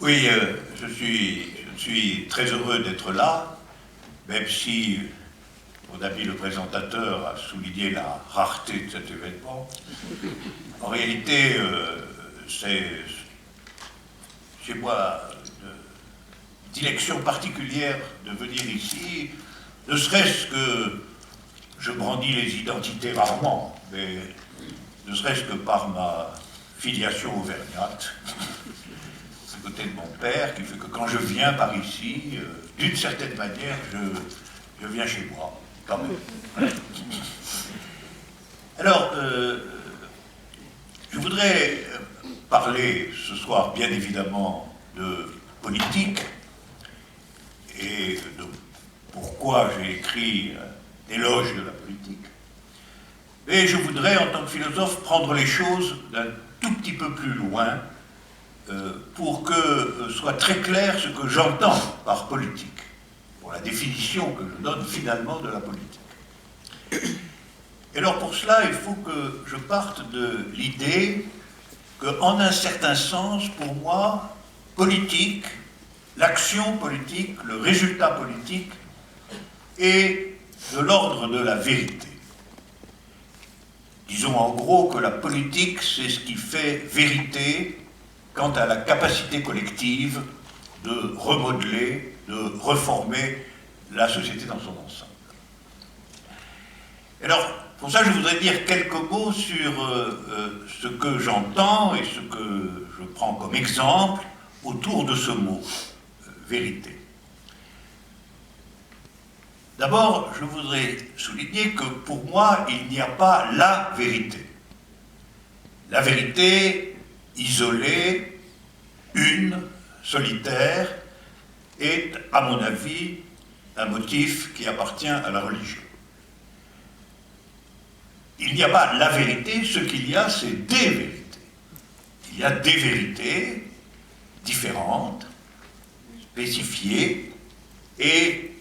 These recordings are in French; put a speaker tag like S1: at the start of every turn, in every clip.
S1: Oui, je suis très heureux d'être là, même si mon ami le présentateur a souligné la rareté de cet événement. En réalité, c'est chez moi une dilection particulière de venir ici, ne serait-ce que je brandis les identités rarement, mais ne serait-ce que par ma filiation auvergnate, du côté de mon père, qui fait que quand je viens par ici, d'une certaine manière, je viens chez moi, quand même. Alors, je voudrais parler ce soir, bien évidemment, de politique et de pourquoi j'ai écrit l'éloge de la politique. Mais je voudrais, en tant que philosophe, prendre les choses d'un tout petit peu plus loin pour que soit très clair ce que j'entends par politique, pour la définition que je donne finalement de la politique. Et alors pour cela, il faut que je parte de l'idée qu'en un certain sens, pour moi, politique, l'action politique, le résultat politique, est de l'ordre de la vérité. Disons en gros que la politique, c'est ce qui fait vérité quant à la capacité collective de remodeler, de reformer la société dans son ensemble. Alors, pour ça, je voudrais dire quelques mots sur ce que j'entends et ce que je prends comme exemple autour de ce mot, vérité. D'abord, je voudrais souligner que pour moi, il n'y a pas la vérité. La vérité isolée, une, solitaire, est, à mon avis, un motif qui appartient à la religion. Il n'y a pas la vérité, ce qu'il y a, c'est des vérités. Il y a des vérités différentes, spécifiées, et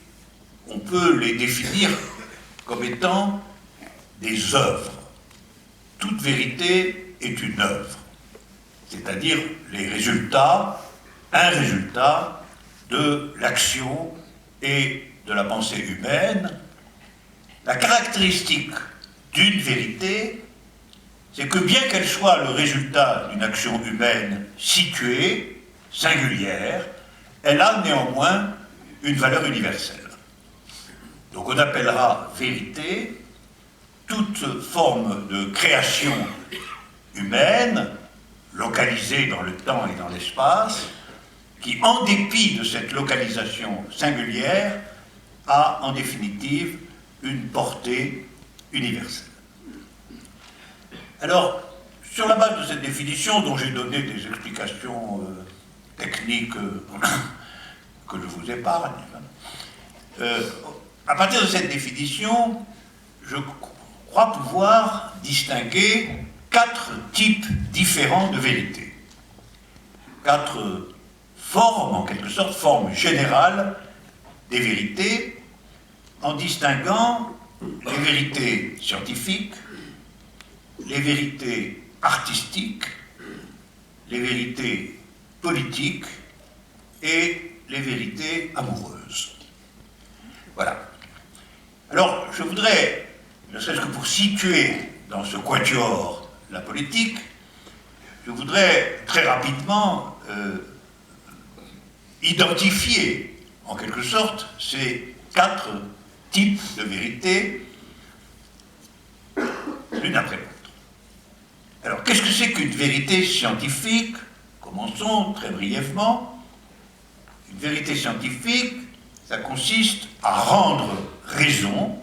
S1: on peut les définir comme étant des œuvres. Toute vérité est une œuvre, c'est-à-dire les résultats, un résultat de l'action et de la pensée humaine. La caractéristique d'une vérité, c'est que bien qu'elle soit le résultat d'une action humaine située, singulière, elle a néanmoins une valeur universelle. Donc on appellera vérité toute forme de création humaine, localisée dans le temps et dans l'espace, qui, en dépit de cette localisation singulière, a en définitive une portée universelle. Alors, sur la base de cette définition, dont j'ai donné des explications techniques que je vous épargne, à partir de cette définition, je crois pouvoir distinguer 4 types différents de vérité. 4 formes, en quelque sorte, formes générales des vérités, en distinguant les vérités scientifiques, les vérités artistiques, les vérités politiques et les vérités amoureuses. Voilà. Alors, je voudrais, ne serait-ce que pour situer dans ce quatuor la politique, je voudrais très rapidement identifier, en quelque sorte, ces 4 types de vérités, l'une après l'autre. Alors, qu'est-ce que c'est qu'une vérité scientifique? Commençons très brièvement. Une vérité scientifique, ça consiste à rendre raison,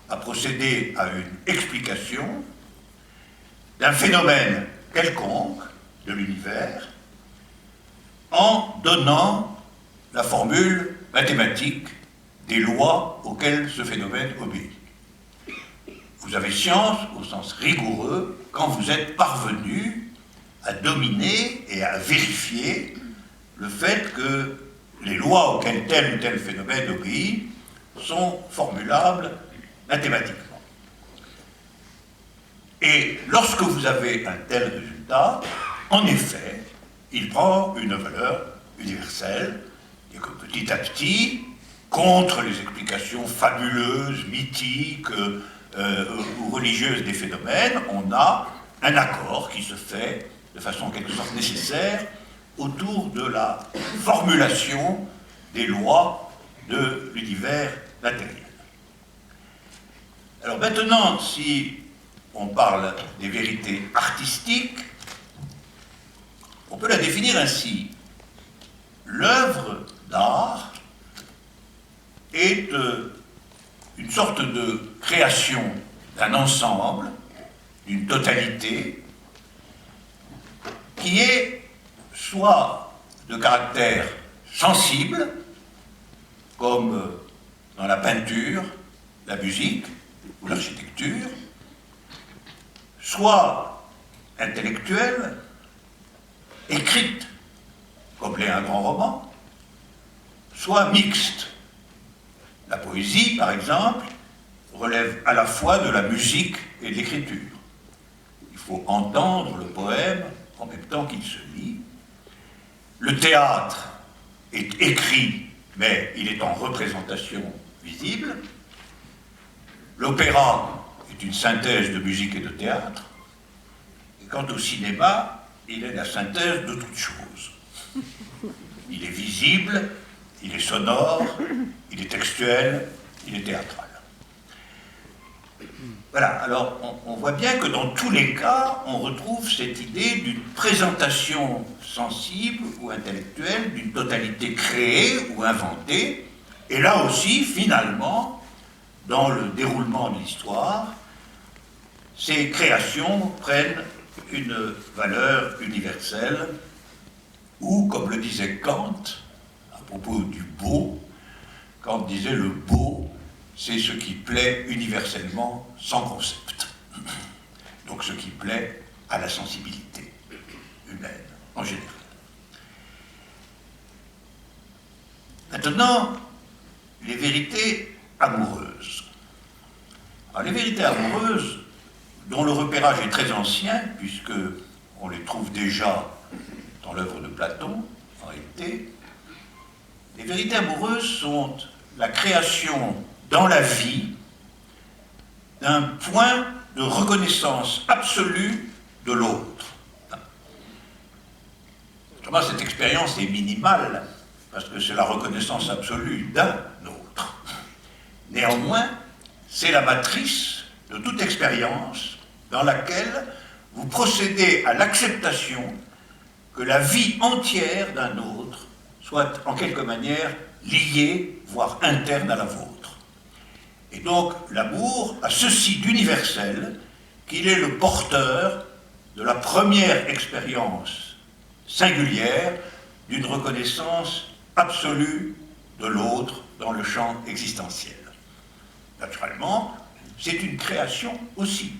S1: à procéder à une explication d'un phénomène quelconque de l'univers en donnant la formule mathématique des lois auxquelles ce phénomène obéit. Vous avez science, au sens rigoureux, quand vous êtes parvenu à dominer et à vérifier le fait que les lois auxquelles tel ou tel phénomène obéit sont formulables mathématiquement. Et lorsque vous avez un tel résultat, en effet, il prend une valeur universelle, et que petit à petit, contre les explications fabuleuses, mythiques ou religieuses des phénomènes, on a un accord qui se fait de façon en quelque sorte nécessaire autour de la formulation des lois de l'univers matériel. Alors maintenant, si on parle des vérités artistiques, on peut la définir ainsi. L'œuvre d'art est une sorte de création d'un ensemble, d'une totalité, qui est soit de caractère sensible, comme dans la peinture, la musique ou l'architecture, soit intellectuelle, écrite, comme l'est un grand roman, soit mixte. La poésie, par exemple, relève à la fois de la musique et de l'écriture. Il faut entendre le poème en même temps qu'il se lit. Le théâtre est écrit, mais il est en représentation visible. L'opéra est une synthèse de musique et de théâtre. Et quant au cinéma, il est la synthèse de toutes choses. Il est visible, il est sonore, il est textuel, il est théâtral. Voilà, alors on voit bien que dans tous les cas, on retrouve cette idée d'une présentation sensible ou intellectuelle, d'une totalité créée ou inventée, et là aussi, finalement, dans le déroulement de l'histoire, ces créations prennent une valeur universelle, ou, comme le disait Kant, à propos du beau, Kant disait le beau, c'est ce qui plaît universellement sans concept. Donc ce qui plaît à la sensibilité humaine en général. Maintenant, les vérités amoureuses. Alors, les vérités amoureuses, dont le repérage est très ancien, puisque on les trouve déjà dans l'œuvre de Platon, en réalité, les vérités amoureuses sont la création dans la vie d'un point de reconnaissance absolue de l'autre. Autrement, cette expérience est minimale, parce que c'est la reconnaissance absolue d'un autre. Néanmoins, c'est la matrice de toute expérience dans laquelle vous procédez à l'acceptation que la vie entière d'un autre soit en quelque manière liée, voire interne à la vôtre. Et donc, l'amour a ceci d'universel qu'il est le porteur de la première expérience singulière d'une reconnaissance absolue de l'autre dans le champ existentiel. Naturellement, c'est une création aussi.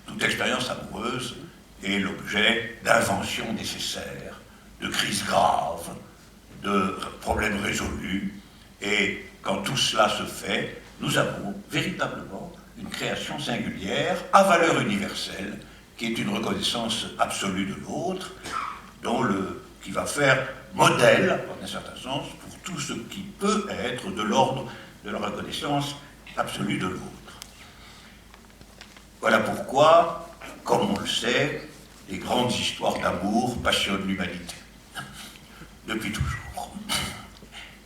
S1: Toute expérience amoureuse est l'objet d'inventions nécessaires, de crises graves, de problèmes résolus, et quand tout cela se fait, nous avons véritablement une création singulière à valeur universelle, qui est une reconnaissance absolue de l'autre, qui va faire modèle, en un certain sens, pour tout ce qui peut être de l'ordre de la reconnaissance absolue de l'autre. Voilà pourquoi, comme on le sait, les grandes histoires d'amour passionnent l'humanité, depuis toujours.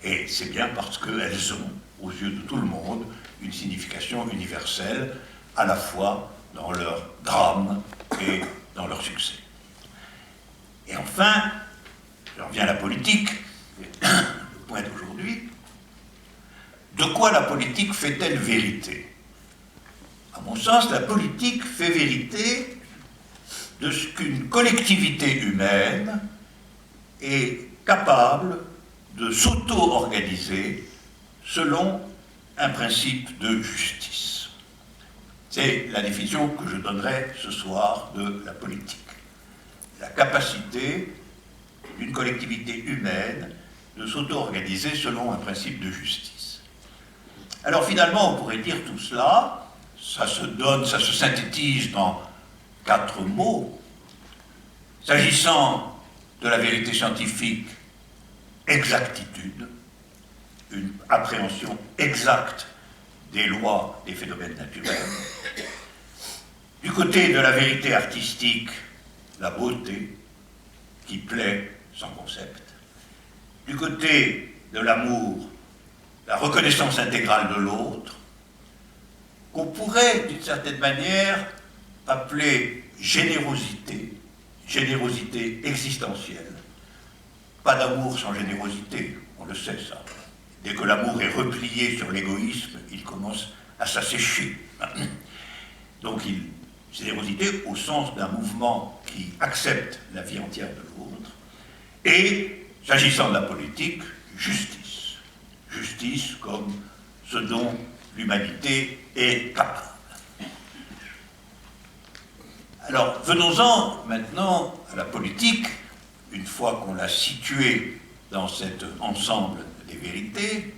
S1: Et c'est bien parce qu'elles ont, aux yeux de tout le monde, une signification universelle, à la fois dans leur drame et dans leur succès. Et enfin, j'en reviens à la politique, le point d'aujourd'hui. De quoi la politique fait-elle vérité? À mon sens, la politique fait vérité de ce qu'une collectivité humaine est capable de s'auto-organiser selon un principe de justice. C'est la définition que je donnerai ce soir de la politique. La capacité d'une collectivité humaine de s'auto-organiser selon un principe de justice. Alors finalement, on pourrait dire tout cela, ça se synthétise dans 4 mots. S'agissant de la vérité scientifique exactitude, une appréhension exacte des lois des phénomènes naturels. Du côté de la vérité artistique, la beauté qui plaît sans concept. Du côté de l'amour, la reconnaissance intégrale de l'autre, qu'on pourrait d'une certaine manière appeler générosité, générosité existentielle. Pas d'amour sans générosité, on le sait ça. Dès que l'amour est replié sur l'égoïsme, il commence à s'assécher. Donc générosité au sens d'un mouvement qui accepte la vie entière de l'autre. Et, s'agissant de la politique, justice. Justice comme ce dont l'humanité est capable. Alors, venons-en maintenant à la politique, une fois qu'on l'a située dans cet ensemble des vérités,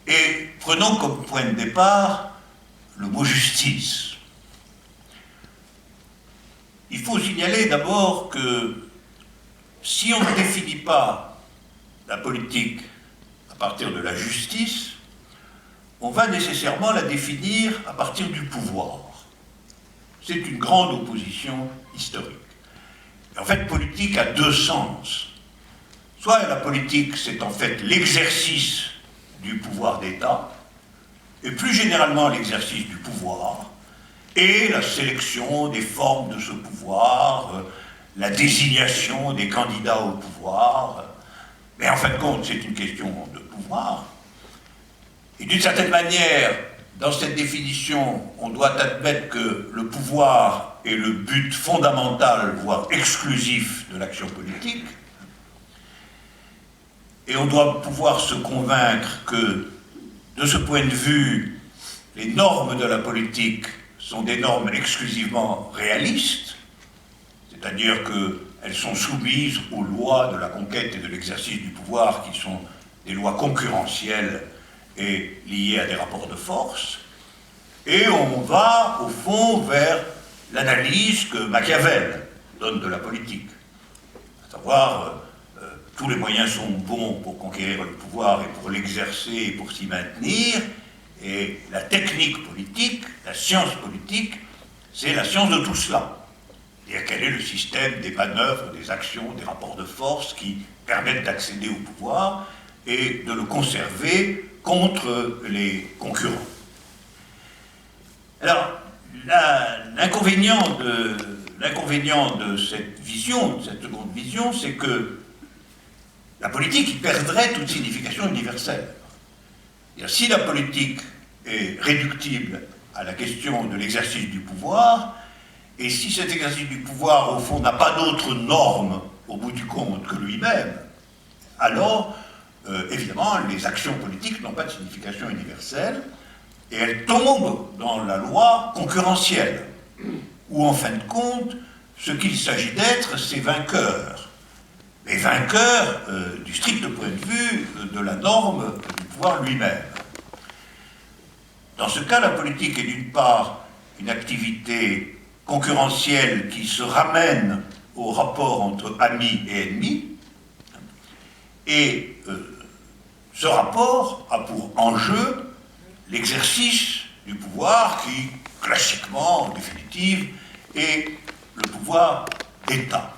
S1: et prenons comme point de départ le mot justice. Il faut signaler d'abord que si on ne définit pas la politique à partir de la justice, on va nécessairement la définir à partir du pouvoir. C'est une grande opposition historique. Et en fait, politique a deux sens. Soit la politique, c'est en fait l'exercice du pouvoir d'État, et plus généralement l'exercice du pouvoir, et la sélection des formes de ce pouvoir, la désignation des candidats au pouvoir. Mais en fin de compte, c'est une question de pouvoir. Et d'une certaine manière, dans cette définition, on doit admettre que le pouvoir est le but fondamental, voire exclusif de l'action politique. Et on doit pouvoir se convaincre que, de ce point de vue, les normes de la politique sont des normes exclusivement réalistes, c'est-à-dire qu'elles sont soumises aux lois de la conquête et de l'exercice du pouvoir, qui sont des lois concurrentielles et liées à des rapports de force. Et on va, au fond, vers l'analyse que Machiavel donne de la politique. À savoir, tous les moyens sont bons pour conquérir le pouvoir et pour l'exercer et pour s'y maintenir. Et la technique politique, la science politique, c'est la science de tout cela. C'est-à-dire quel est le système des manœuvres, des actions, des rapports de force qui permettent d'accéder au pouvoir et de le conserver contre les concurrents. Alors, l'inconvénient de cette vision, de cette seconde vision, c'est que la politique perdrait toute signification universelle. Et si la politique est réductible à la question de l'exercice du pouvoir, et si cet exercice du pouvoir, au fond, n'a pas d'autre norme, au bout du compte, que lui-même, alors, évidemment, les actions politiques n'ont pas de signification universelle, et elles tombent dans la loi concurrentielle, où, en fin de compte, ce qu'il s'agit d'être, c'est vainqueur. Mais vainqueur du strict point de vue de la norme du pouvoir lui-même. Dans ce cas, la politique est d'une part une activité concurrentielle qui se ramène au rapport entre amis et ennemis, et ce rapport a pour enjeu l'exercice du pouvoir qui, classiquement, en définitive, est le pouvoir d'État.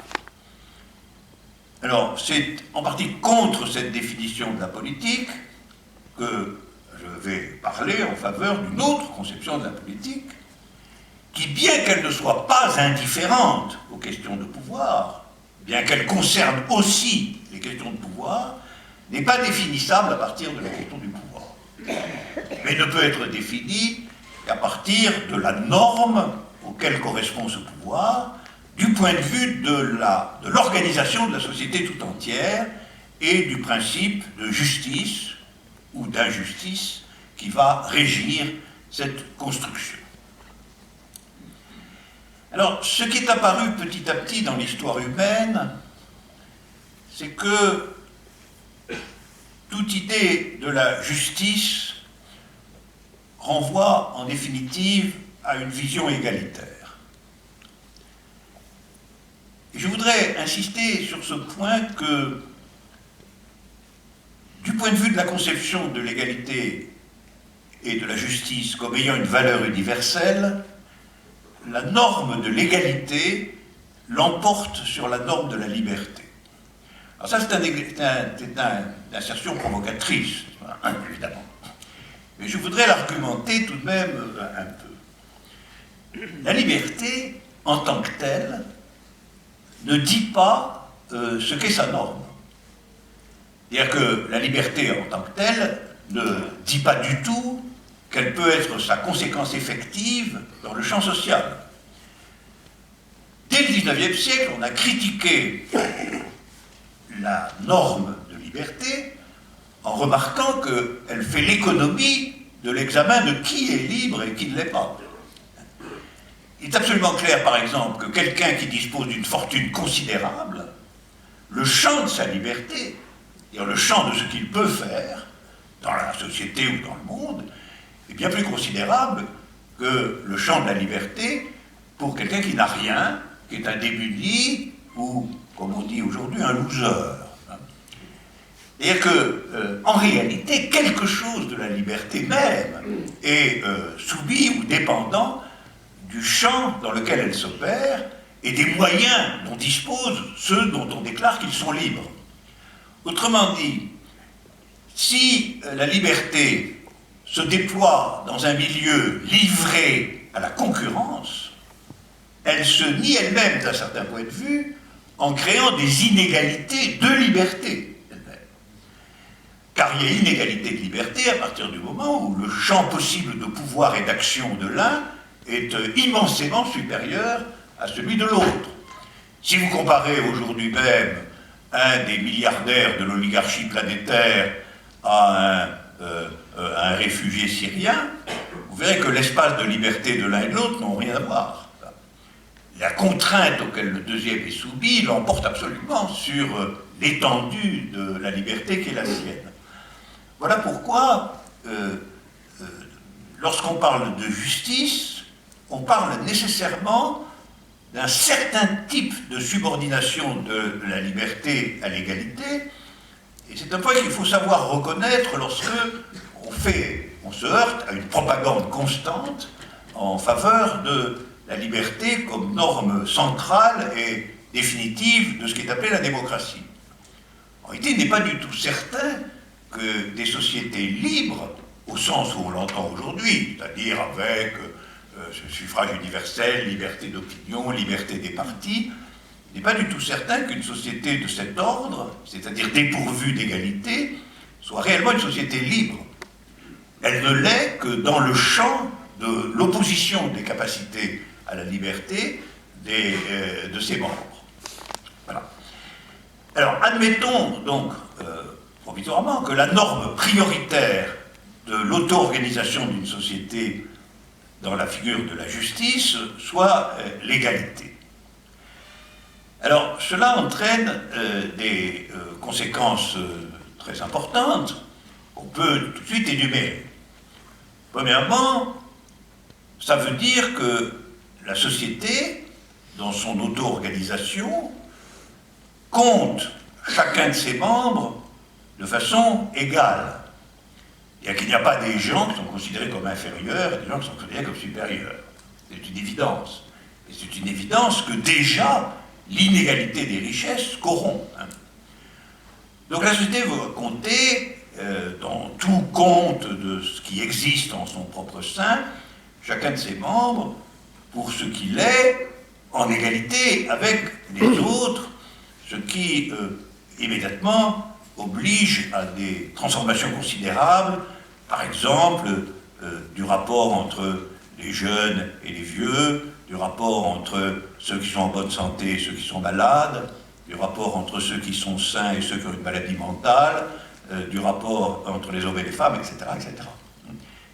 S1: Alors, c'est en partie contre cette définition de la politique que je vais parler en faveur d'une autre conception de la politique, qui, bien qu'elle ne soit pas indifférente aux questions de pouvoir, bien qu'elle concerne aussi les questions de pouvoir, n'est pas définissable à partir de la question du pouvoir. Mais ne peut être définie qu'à partir de la norme auquel correspond ce pouvoir, du point de vue de l'organisation de la société tout entière et du principe de justice ou d'injustice qui va régir cette construction. Alors, ce qui est apparu petit à petit dans l'histoire humaine, c'est que toute idée de la justice renvoie en définitive à une vision égalitaire. Je voudrais insister sur ce point que, du point de vue de la conception de l'égalité et de la justice comme ayant une valeur universelle, la norme de l'égalité l'emporte sur la norme de la liberté. Alors ça, c'est une assertion provocatrice, évidemment. Mais je voudrais l'argumenter tout de même un peu. La liberté, en tant que telle, ne dit pas ce qu'est sa norme. C'est-à-dire que la liberté, en tant que telle, ne dit pas du tout quelle peut être sa conséquence effective dans le champ social. Dès le XIXe siècle, on a critiqué la norme de liberté en remarquant qu'elle fait l'économie de l'examen de qui est libre et qui ne l'est pas. Il est absolument clair, par exemple, que quelqu'un qui dispose d'une fortune considérable, le champ de sa liberté, c'est-à-dire le champ de ce qu'il peut faire dans la société ou dans le monde, est bien plus considérable que le champ de la liberté pour quelqu'un qui n'a rien, qui est un démuni ou, comme on dit aujourd'hui, un loser. C'est-à-dire que, en réalité, quelque chose de la liberté même est soumis ou dépendant du champ dans lequel elle s'opère et des moyens dont disposent ceux dont on déclare qu'ils sont libres. Autrement dit, si la liberté se déploie dans un milieu livré à la concurrence, elle se nie elle-même d'un certain point de vue en créant des inégalités de liberté elle-même. Car il y a inégalité de liberté à partir du moment où le champ possible de pouvoir et d'action de l'un est immensément supérieur à celui de l'autre. Si vous comparez aujourd'hui même un des milliardaires de l'oligarchie planétaire à un réfugié syrien, vous verrez que l'espace de liberté de l'un et de l'autre n'ont rien à voir. La contrainte auquel le deuxième est soumis l'emporte absolument sur l'étendue de la liberté qui est la sienne. Voilà pourquoi, lorsqu'on parle de justice, on parle nécessairement d'un certain type de subordination de la liberté à l'égalité, et c'est un point qu'il faut savoir reconnaître lorsque on se heurte à une propagande constante en faveur de la liberté comme norme centrale et définitive de ce qui est appelé la démocratie. En réalité, il n'est pas du tout certain que des sociétés libres, au sens où on l'entend aujourd'hui, c'est-à-dire avec suffrage universel, liberté d'opinion, liberté des partis, il n'est pas du tout certain qu'une société de cet ordre, c'est-à-dire dépourvue d'égalité, soit réellement une société libre. Elle ne l'est que dans le champ de l'opposition des capacités à la liberté de ses membres. Voilà. Alors, admettons donc provisoirement que la norme prioritaire de l'auto-organisation d'une société dans la figure de la justice soit l'égalité. Alors, cela entraîne des conséquences très importantes qu'on peut tout de suite énumérer. Premièrement, ça veut dire que la société, dans son auto-organisation, compte chacun de ses membres de façon égale. C'est-à-dire qu'il n'y a pas des gens qui sont considérés comme inférieurs et des gens qui sont considérés comme supérieurs. C'est une évidence. Et c'est une évidence que déjà, l'inégalité des richesses corrompt. Donc la société va compter dans tout compte de ce qui existe en son propre sein, chacun de ses membres, pour ce qu'il est, en égalité avec les autres, ce qui immédiatement oblige à des transformations considérables, par exemple du rapport entre les jeunes et les vieux, du rapport entre ceux qui sont en bonne santé et ceux qui sont malades, du rapport entre ceux qui sont sains et ceux qui ont une maladie mentale, du rapport entre les hommes et les femmes, etc. etc.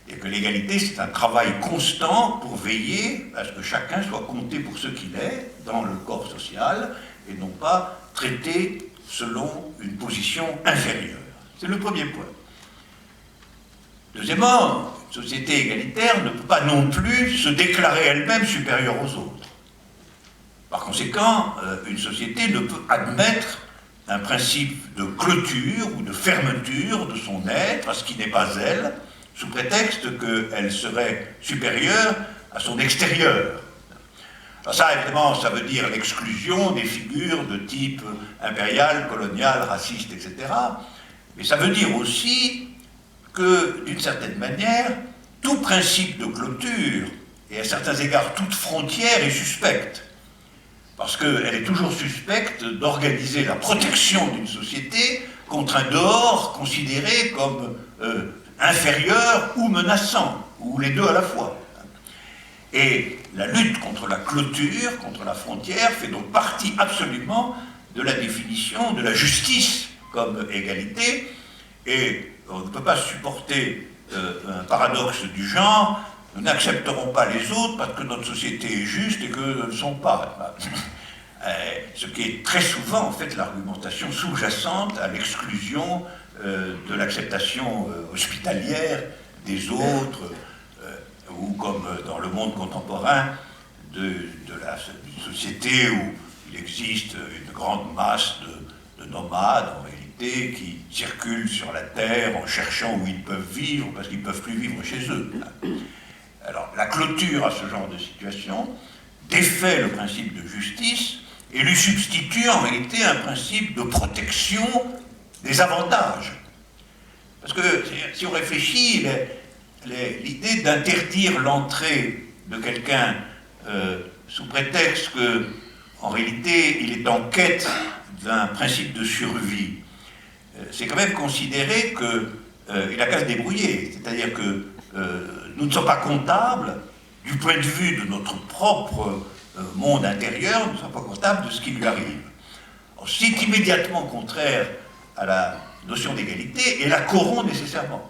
S1: Et que l'égalité, c'est un travail constant pour veiller à ce que chacun soit compté pour ce qu'il est dans le corps social et non pas traité selon une position inférieure. C'est le premier point. Deuxièmement, une société égalitaire ne peut pas non plus se déclarer elle-même supérieure aux autres. Par conséquent, une société ne peut admettre un principe de clôture ou de fermeture de son être à ce qui n'est pas elle, sous prétexte qu'elle serait supérieure à son extérieur. Alors ça, évidemment, ça veut dire l'exclusion des figures de type impérial, colonial, raciste, etc. Mais ça veut dire aussi que, d'une certaine manière, tout principe de clôture, et à certains égards toute frontière, est suspecte. Parce qu'elle est toujours suspecte d'organiser la protection d'une société contre un dehors considéré comme inférieur ou menaçant, ou les deux à la fois. Et la lutte contre la clôture, contre la frontière, fait donc partie absolument de la définition de la justice comme égalité, et on ne peut pas supporter un paradoxe du genre: nous n'accepterons pas les autres parce que notre société est juste et qu'eux ne le sont pas. Ce qui est très souvent en fait l'argumentation sous-jacente à l'exclusion de l'acceptation hospitalière des autres, ou comme dans le monde contemporain d'une société où il existe une grande masse de nomades en réalité qui circulent sur la terre en cherchant où ils peuvent vivre parce qu'ils ne peuvent plus vivre chez eux. Alors la clôture à ce genre de situation défait le principe de justice et lui substitue en réalité un principe de protection des avantages. Parce que si on réfléchit, l'idée d'interdire l'entrée de quelqu'un sous prétexte qu'en réalité il est en quête d'un principe de survie, c'est quand même considérer qu'il n'a qu'à se débrouiller. C'est-à-dire que nous ne sommes pas comptables du point de vue de notre propre monde intérieur, nous ne sommes pas comptables de ce qui lui arrive. C'est immédiatement contraire à la notion d'égalité et la corrompt nécessairement.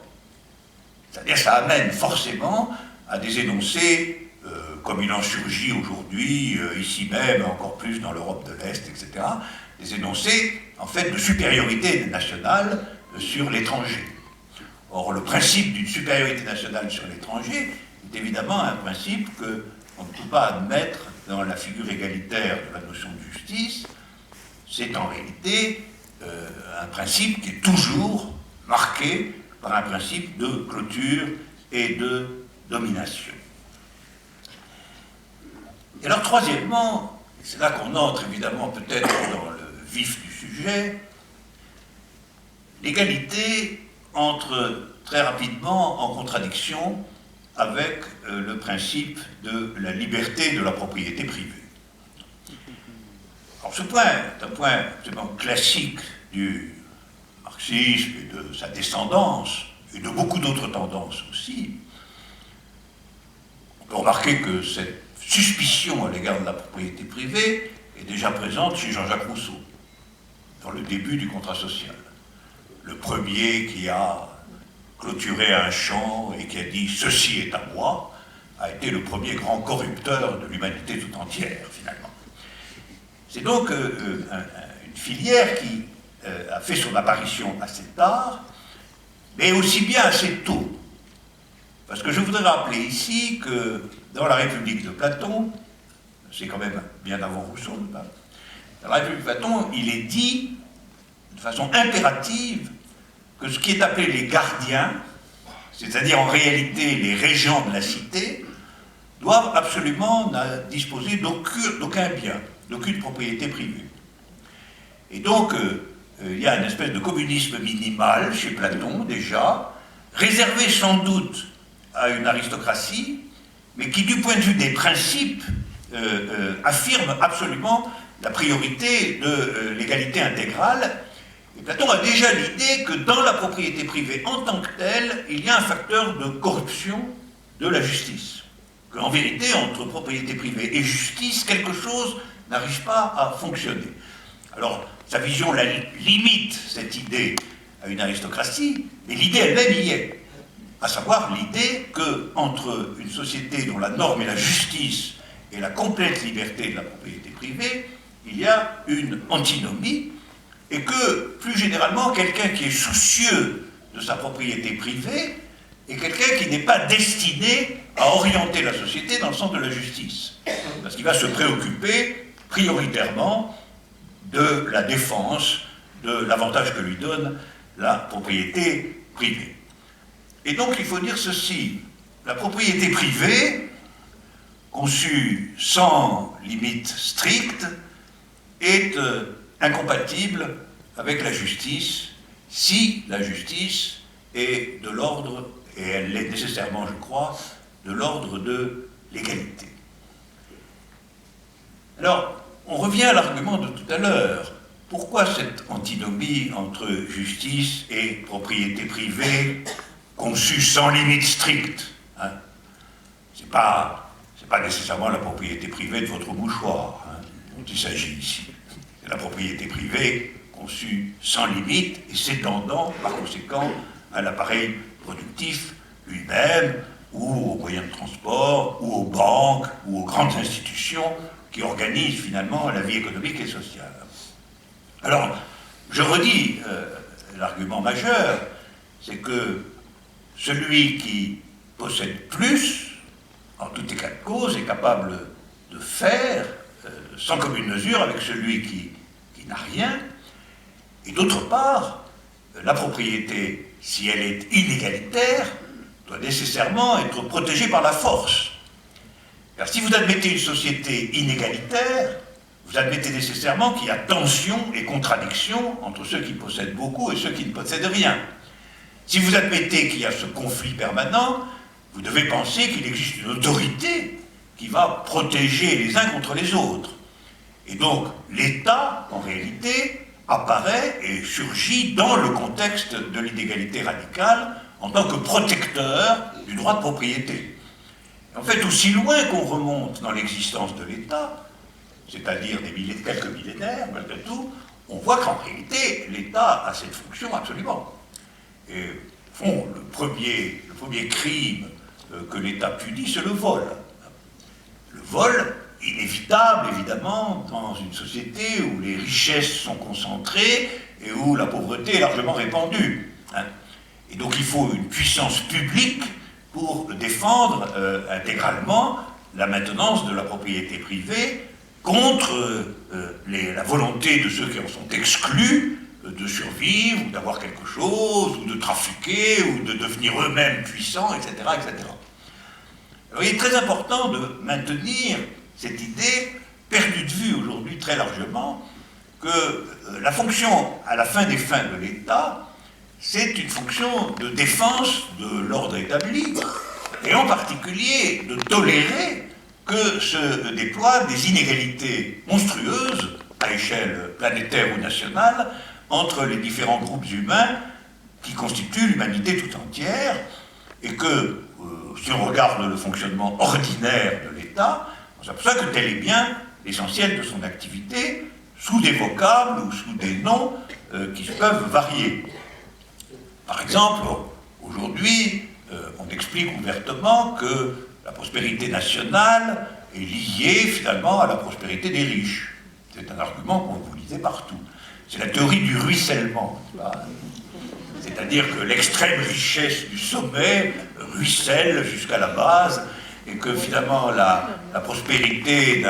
S1: C'est-à-dire ça amène forcément à des énoncés, comme il en surgit aujourd'hui, ici même, encore plus dans l'Europe de l'Est, etc., des énoncés, en fait, de supériorité nationale sur l'étranger. Or, le principe d'une supériorité nationale sur l'étranger est évidemment un principe qu'on ne peut pas admettre dans la figure égalitaire de la notion de justice. C'est en réalité un principe qui est toujours marqué par un principe de clôture et de domination. Et alors, troisièmement, c'est là qu'on entre évidemment peut-être dans le vif du sujet, l'égalité entre très rapidement en contradiction avec le principe de la liberté de la propriété privée. Alors ce point est un point absolument classique du marxisme et de sa descendance, et de beaucoup d'autres tendances aussi. On peut remarquer que cette suspicion à l'égard de la propriété privée est déjà présente chez Jean-Jacques Rousseau, dans le début du contrat social. Le premier qui a clôturé un champ et qui a dit « ceci est à moi », a été le premier grand corrupteur de l'humanité tout entière, finalement. C'est donc une filière qui a fait son apparition assez tard, mais aussi bien assez tôt. Parce que je voudrais rappeler ici que dans la République de Platon, c'est quand même bien avant Rousseau, dans la République de Platon, il est dit de façon impérative que ce qui est appelé les gardiens, c'est-à-dire en réalité les régents de la cité, doivent absolument disposer d'aucun bien, d'aucune propriété privée. Et donc, il y a une espèce de communisme minimal chez Platon, déjà, réservé sans doute à une aristocratie, mais qui, du point de vue des principes, affirme absolument la priorité de l'égalité intégrale. Et Platon a déjà l'idée que dans la propriété privée en tant que telle, il y a un facteur de corruption de la justice. Qu'en vérité, entre propriété privée et justice, quelque chose n'arrive pas à fonctionner. Alors, sa vision limite cette idée à une aristocratie, mais l'idée elle-même y est. À savoir l'idée qu'entre une société dont la norme est la justice et la complète liberté de la propriété privée, il y a une antinomie, et que, plus généralement, quelqu'un qui est soucieux de sa propriété privée est quelqu'un qui n'est pas destiné à orienter la société dans le sens de la justice. Parce qu'il va se préoccuper prioritairement de la défense de l'avantage que lui donne la propriété privée. Et donc il faut dire ceci, la propriété privée, conçue sans limite stricte, est incompatible avec la justice, si la justice est de l'ordre, et elle l'est nécessairement, je crois, de l'ordre de l'égalité. Alors, on revient à l'argument de tout à l'heure. Pourquoi cette antinomie entre justice et propriété privée conçue sans limite stricte, hein? C'est pas nécessairement la propriété privée de votre mouchoir, hein, dont il s'agit ici. C'est la propriété privée conçue sans limite et s'étendant par conséquent à l'appareil productif lui-même, ou aux moyens de transport, ou aux banques, ou aux grandes institutions qui organisent finalement la vie économique et sociale. Alors, je redis l'argument majeur, c'est que celui qui possède plus, en tout état de cause, est capable de faire sans commune mesure avec celui qui n'a rien. Et d'autre part, la propriété, si elle est inégalitaire, doit nécessairement être protégée par la force. Car si vous admettez une société inégalitaire, vous admettez nécessairement qu'il y a tension et contradiction entre ceux qui possèdent beaucoup et ceux qui ne possèdent rien. Si vous admettez qu'il y a ce conflit permanent, vous devez penser qu'il existe une autorité qui va protéger les uns contre les autres. Et donc, l'État, en réalité, apparaît et surgit dans le contexte de l'inégalité radicale en tant que protecteur du droit de propriété. En fait, aussi loin qu'on remonte dans l'existence de l'État, c'est-à-dire quelques millénaires, malgré tout, on voit qu'en réalité, l'État a cette fonction absolument. Et au fond, le premier crime que l'État punit, c'est le vol. Le vol, inévitable, évidemment, dans une société où les richesses sont concentrées et où la pauvreté est largement répandue. Hein. Et donc il faut une puissance publique pour défendre intégralement la maintenance de la propriété privée contre la volonté de ceux qui en sont exclus de survivre, ou d'avoir quelque chose, ou de trafiquer, ou de devenir eux-mêmes puissants, etc., etc. Alors il est très important de maintenir cette idée, perdue de vue aujourd'hui très largement, que la fonction, à la fin des fins de l'État, c'est une fonction de défense de l'ordre établi, et en particulier de tolérer que se déploient des inégalités monstrueuses, à échelle planétaire ou nationale, entre les différents groupes humains qui constituent l'humanité tout entière, et que, si on regarde le fonctionnement ordinaire de l'État, on s'aperçoit que tel est bien l'essentiel de son activité, sous des vocables ou sous des noms qui peuvent varier. Par exemple, aujourd'hui, on explique ouvertement que la prospérité nationale est liée finalement à la prospérité des riches. C'est un argument qu'on vous lisez partout. C'est la théorie du ruissellement. C'est-à-dire que l'extrême richesse du sommet ruisselle jusqu'à la base et que finalement la prospérité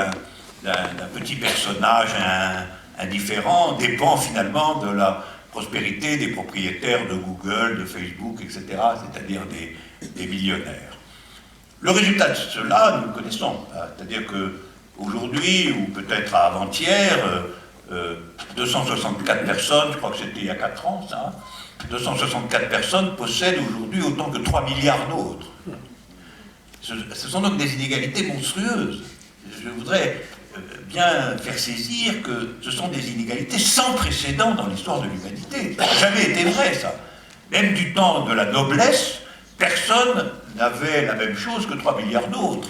S1: d'un petit personnage indifférent dépend finalement de la prospérité des propriétaires de Google, de Facebook, etc., c'est-à-dire des millionnaires. Le résultat de cela, nous le connaissons. C'est-à dire qu'aujourd'hui, ou peut-être avant-hier, 264 personnes, je crois que c'était il y a 4 ans, ça, 264 personnes possèdent aujourd'hui autant que 3 milliards d'autres. Ce sont donc des inégalités monstrueuses. Je voudrais bien faire saisir que ce sont des inégalités sans précédent dans l'histoire de l'humanité. Ça n'a jamais été vrai, ça. Même du temps de la noblesse, personne n'avait la même chose que 3 milliards d'autres.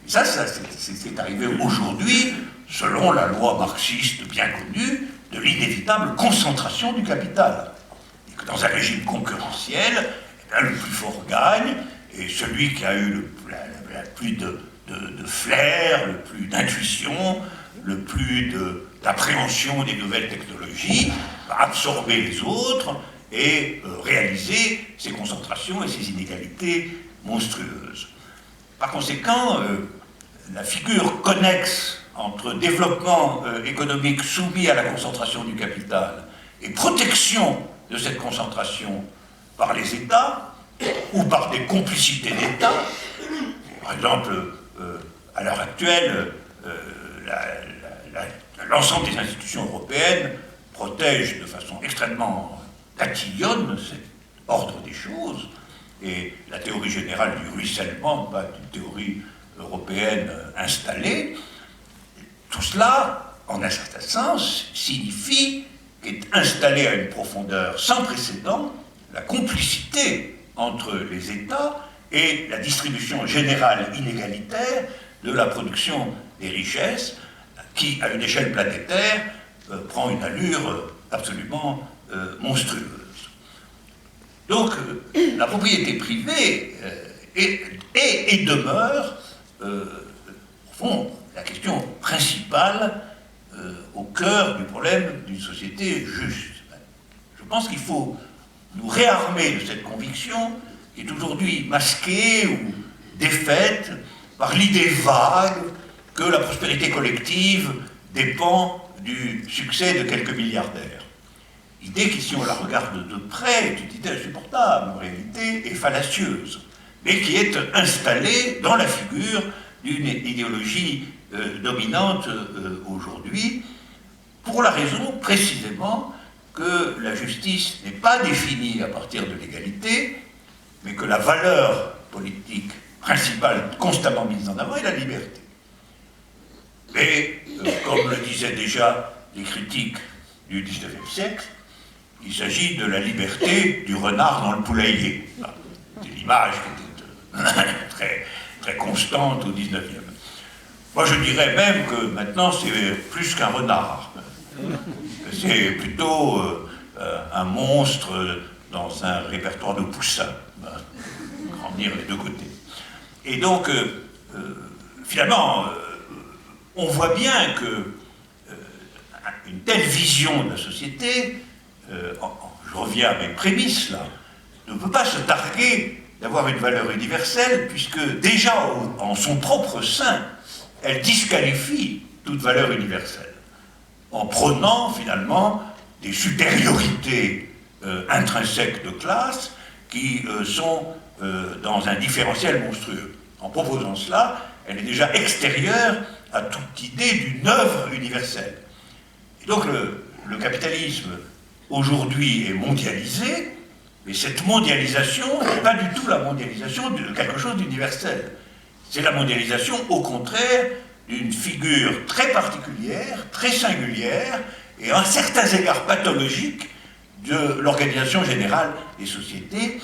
S1: Et ça c'est arrivé aujourd'hui, selon la loi marxiste bien connue, de l'inévitable concentration du capital. Et que dans un régime concurrentiel, eh bien, le plus fort gagne, et celui qui a eu le plus de flair, le plus d'intuition, le plus d'appréhension des nouvelles technologies, va absorber les autres et réaliser ces concentrations et ces inégalités monstrueuses. Par conséquent, la figure connexe entre développement économique soumis à la concentration du capital et protection de cette concentration par les États ou par des complicités d'États. Par exemple, à l'heure actuelle, l'ensemble des institutions européennes protègent de façon extrêmement tatillonne cet ordre des choses, et la théorie générale du ruissellement, pas une théorie européenne installée. Tout cela, en un certain sens, signifie qu'est installée à une profondeur sans précédent la complicité entre les États et la distribution générale inégalitaire de la production des richesses qui, à une échelle planétaire, prend une allure absolument monstrueuse. Donc, la propriété privée est et demeure, au fond, la question principale au cœur du problème d'une société juste. Je pense qu'il faut nous réarmer de cette conviction qui est aujourd'hui masquée ou défaite par l'idée vague que la prospérité collective dépend du succès de quelques milliardaires. Idée qui, si on la regarde de près, est une idée insupportable, en réalité, et fallacieuse, mais qui est installée dans la figure d'une idéologie dominante aujourd'hui, pour la raison, précisément, que la justice n'est pas définie à partir de l'égalité, mais que la valeur politique principale constamment mise en avant est la liberté. Et, comme le disaient déjà les critiques du XIXe siècle, il s'agit de la liberté du renard dans le poulailler. C'est l'image qui était très, très constante au XIXe. Moi, je dirais même que maintenant, c'est plus qu'un renard. C'est plutôt un monstre dans un répertoire de poussins. Grandir les deux côtés. Et donc, finalement, on voit bien que une telle vision de la société, je reviens à mes prémices là, ne peut pas se targuer d'avoir une valeur universelle, puisque déjà en son propre sein, elle disqualifie toute valeur universelle, en prônant finalement des supériorités intrinsèques de classe qui sont dans un différentiel monstrueux. En proposant cela, elle est déjà extérieure à toute idée d'une œuvre universelle. Et donc le capitalisme aujourd'hui est mondialisé, mais cette mondialisation n'est pas du tout la mondialisation de quelque chose d'universel. C'est la mondialisation, au contraire, d'une figure très particulière, très singulière, et à certains égards pathologiques de l'organisation générale des sociétés,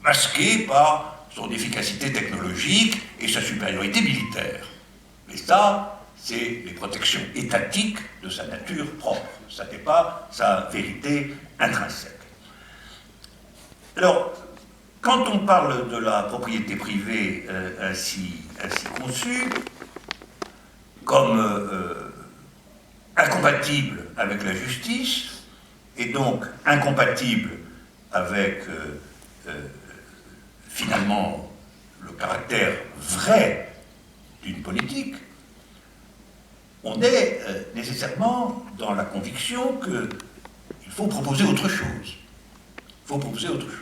S1: masquée par son efficacité technologique et sa supériorité militaire. Mais ça, c'est les protections étatiques de sa nature propre. Ça n'est pas sa vérité intrinsèque. Alors, quand on parle de la propriété privée ainsi conçue, comme incompatible avec la justice, et donc incompatible avec finalement le caractère vrai d'une politique, on est nécessairement dans la conviction qu'il faut proposer autre chose. Il faut proposer autre chose.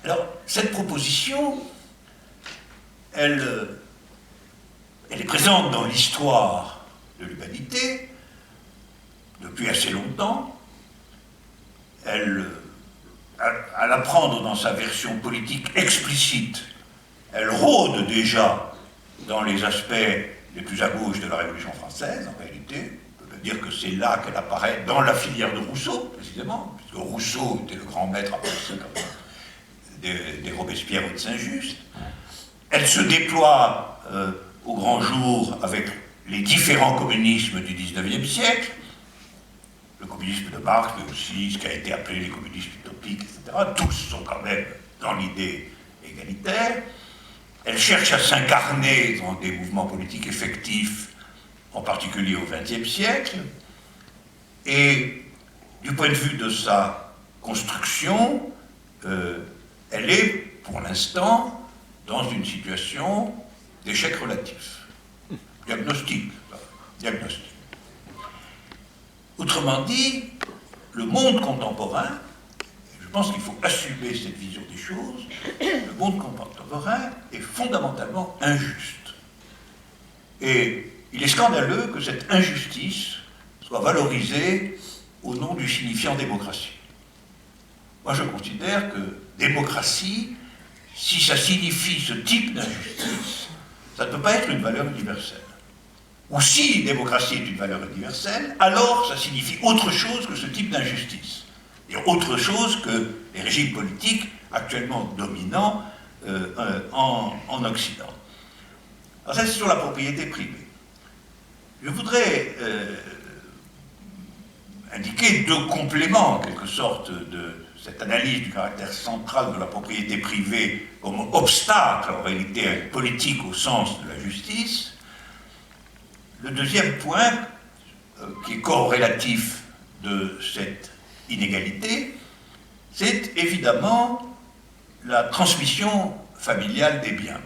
S1: Alors, cette proposition, elle est présente dans l'histoire de l'humanité depuis assez longtemps. À la prendre dans sa version politique explicite, elle rôde déjà dans les aspects les plus à gauche de la Révolution française, en réalité. On peut dire que c'est là qu'elle apparaît, dans la filière de Rousseau, précisément, puisque Rousseau était le grand maître après ça, des Robespierre ou de Saint-Just. Elle se déploie au grand jour avec les différents communismes du XIXe siècle, le communisme de Marx, mais aussi ce qui a été appelé les communismes utopiques, etc. Tous sont quand même dans l'idée égalitaire. Elle cherche à s'incarner dans des mouvements politiques effectifs, en particulier au XXe siècle. Et du point de vue de sa construction, elle est, pour l'instant, dans une situation d'échec relatif. Diagnostic. Autrement dit, le monde contemporain, je pense qu'il faut assumer cette vision des choses, le monde contemporain est fondamentalement injuste. Et il est scandaleux que cette injustice soit valorisée au nom du signifiant démocratie. Moi, je considère que démocratie, si ça signifie ce type d'injustice, ça ne peut pas être une valeur universelle. Ou si démocratie est une valeur universelle, alors ça signifie autre chose que ce type d'injustice. Et autre chose que les régimes politiques actuellement dominants en Occident. Alors ça, c'est sur la propriété privée. Je voudrais indiquer deux compléments, en quelque sorte, de cette analyse du caractère central de la propriété privée comme obstacle, en réalité, politique au sens de la justice. Le deuxième point, qui est corrélatif de cette inégalité, c'est évidemment la transmission familiale des biens.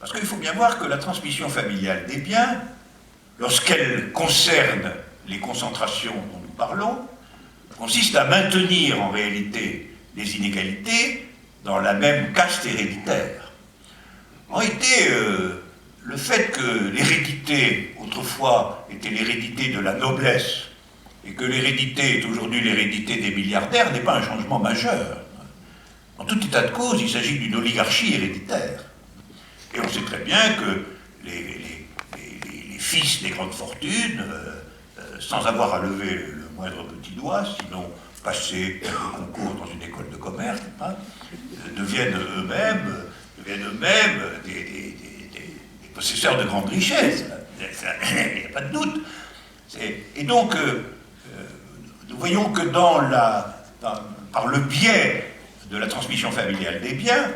S1: Parce qu'il faut bien voir que la transmission familiale des biens, lorsqu'elle concerne les concentrations dont nous parlons, consiste à maintenir en réalité les inégalités dans la même caste héréditaire. En réalité, le fait que l'hérédité, autrefois, était l'hérédité de la noblesse, et que l'hérédité est aujourd'hui l'hérédité des milliardaires, n'est pas un changement majeur. En tout état de cause, il s'agit d'une oligarchie héréditaire. Et on sait très bien que les fils des grandes fortunes, sans avoir à lever le moindre petit doigt, sinon passer le concours dans une école de commerce, deviennent eux-mêmes des possesseurs de grandes richesses. Il n'y a pas de doute. Et donc, nous voyons que par le biais de la transmission familiale des biens,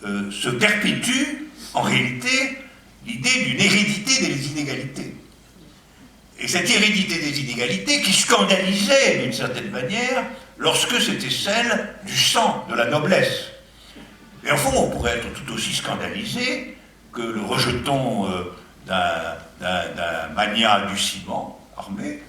S1: se perpétue en réalité l'idée d'une hérédité des inégalités. Et cette hérédité des inégalités qui scandalisait d'une certaine manière lorsque c'était celle du sang, de la noblesse. Et en fond, on pourrait être tout aussi scandalisé que le rejeton d'un magnat du ciment armé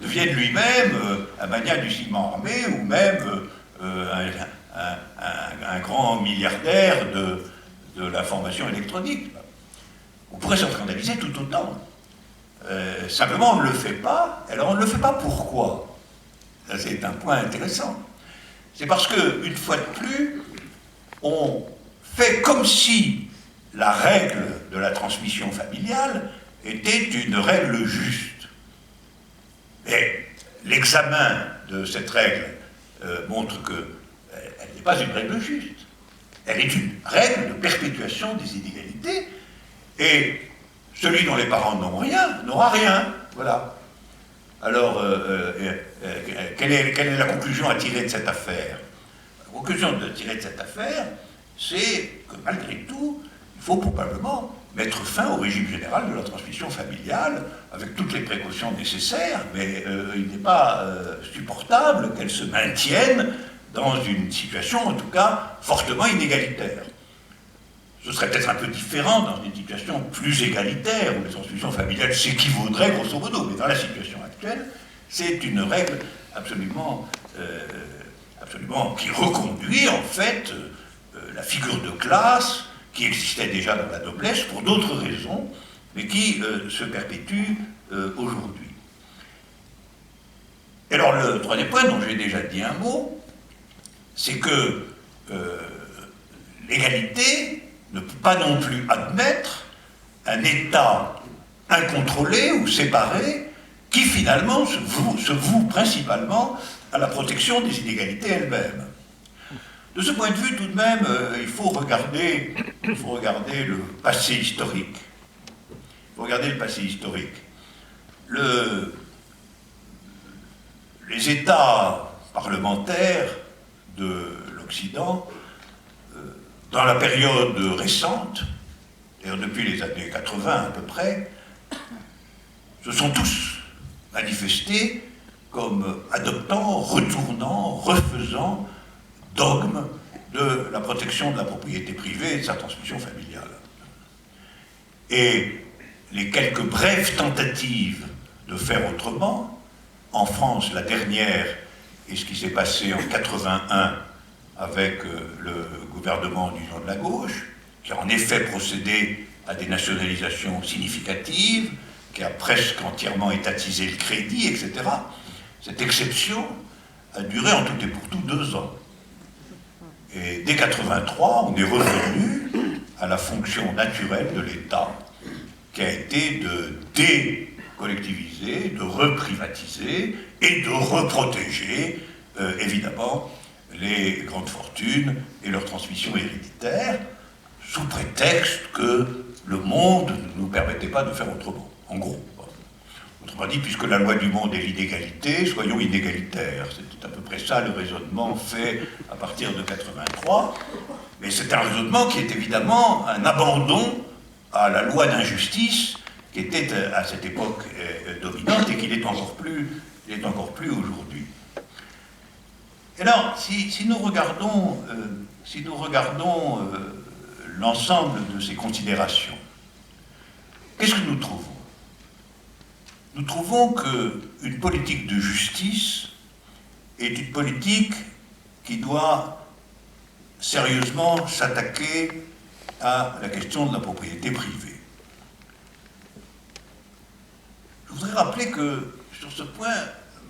S1: devienne lui-même un magnat du ciment armé ou même un grand milliardaire de l'information électronique. On pourrait s'en scandaliser tout autant. Simplement, on ne le fait pas. Alors, on ne le fait pas pourquoi? Ça, c'est un point intéressant. C'est parce que, une fois de plus, on fait comme si la règle de la transmission familiale était une règle juste. Et l'examen de cette règle montre qu'elle n'est pas une règle juste. Elle est une règle de perpétuation des inégalités, et celui dont les parents n'ont rien n'aura rien. Voilà. Alors, quelle est la conclusion à tirer de cette affaire? La conclusion à tirer de cette affaire, c'est que malgré tout, il faut probablement mettre fin au régime général de la transmission familiale, avec toutes les précautions nécessaires, mais il n'est pas supportable qu'elle se maintienne dans une situation, en tout cas, fortement inégalitaire. Ce serait peut-être un peu différent dans une situation plus égalitaire, où les transmissions familiales s'équivaudraient grosso modo, mais dans la situation actuelle, c'est une règle absolument qui reconduit en fait la figure de classe qui existait déjà dans la noblesse pour d'autres raisons, mais qui se perpétue aujourd'hui. Et alors le troisième point dont j'ai déjà dit un mot, c'est que l'égalité ne peut pas non plus admettre un État incontrôlé ou séparé qui finalement se voue principalement à la protection des inégalités elles-mêmes. De ce point de vue, tout de même, il faut regarder le passé historique. Il faut regarder le passé historique. Les États parlementaires de l'Occident, dans la période récente, d'ailleurs depuis les années 80 à peu près, se sont tous manifestés comme adoptant, retournant, refaisant dogmes de la protection de la propriété privée et de sa transmission familiale. Et les quelques brèves tentatives de faire autrement, en France, la dernière est ce qui s'est passé en 81 avec le gouvernement d'union de la gauche, qui a en effet procédé à des nationalisations significatives, qui a presque entièrement étatisé le crédit, etc. Cette exception a duré en tout et pour tout 2 ans. Et dès 83, on est revenu à la fonction naturelle de l'État, qui a été de décollectiviser, de reprivatiser et de reprotéger, évidemment, les grandes fortunes et leur transmission héréditaire, sous prétexte que le monde ne nous permettait pas de faire autrement, en gros. Autrement dit, puisque la loi du monde est l'inégalité, soyons inégalitaires. C'est à peu près ça le raisonnement fait à partir de 83. Mais c'est un raisonnement qui est évidemment un abandon à la loi d'injustice qui était à cette époque dominante et qui l'est encore plus aujourd'hui. Et alors, si nous regardons l'ensemble de ces considérations, qu'est-ce que nous trouvons? Nous trouvons qu'une politique de justice est une politique qui doit sérieusement s'attaquer à la question de la propriété privée. Je voudrais rappeler que, sur ce point,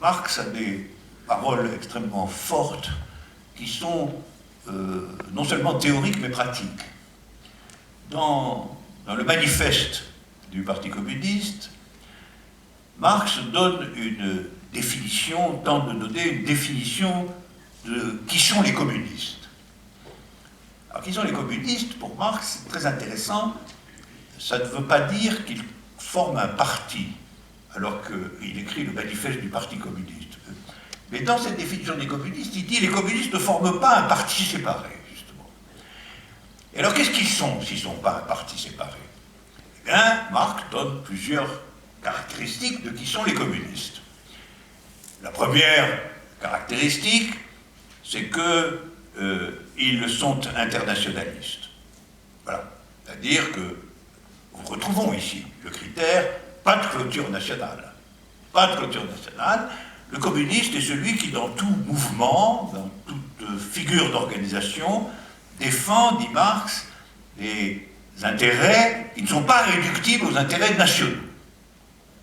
S1: Marx a des paroles extrêmement fortes qui sont non seulement théoriques mais pratiques. Dans le manifeste du Parti communiste, Marx donne une définition, tente de donner une définition de qui sont les communistes. Alors, qui sont les communistes, pour Marx, c'est très intéressant. Ça ne veut pas dire qu'ils forment un parti, alors qu'il écrit le manifeste du Parti communiste. Mais dans cette définition des communistes, il dit que les communistes ne forment pas un parti séparé, justement. Et alors, qu'est-ce qu'ils sont s'ils ne sont pas un parti séparé? Eh bien, Marx donne plusieurs caractéristiques de qui sont les communistes. La première caractéristique, c'est qu'ils sont internationalistes. Voilà. C'est-à-dire que nous retrouvons ici le critère pas de clôture nationale. Pas de clôture nationale. Le communiste est celui qui, dans tout mouvement, dans toute figure d'organisation, défend, dit Marx, les intérêts qui ne sont pas réductibles aux intérêts nationaux.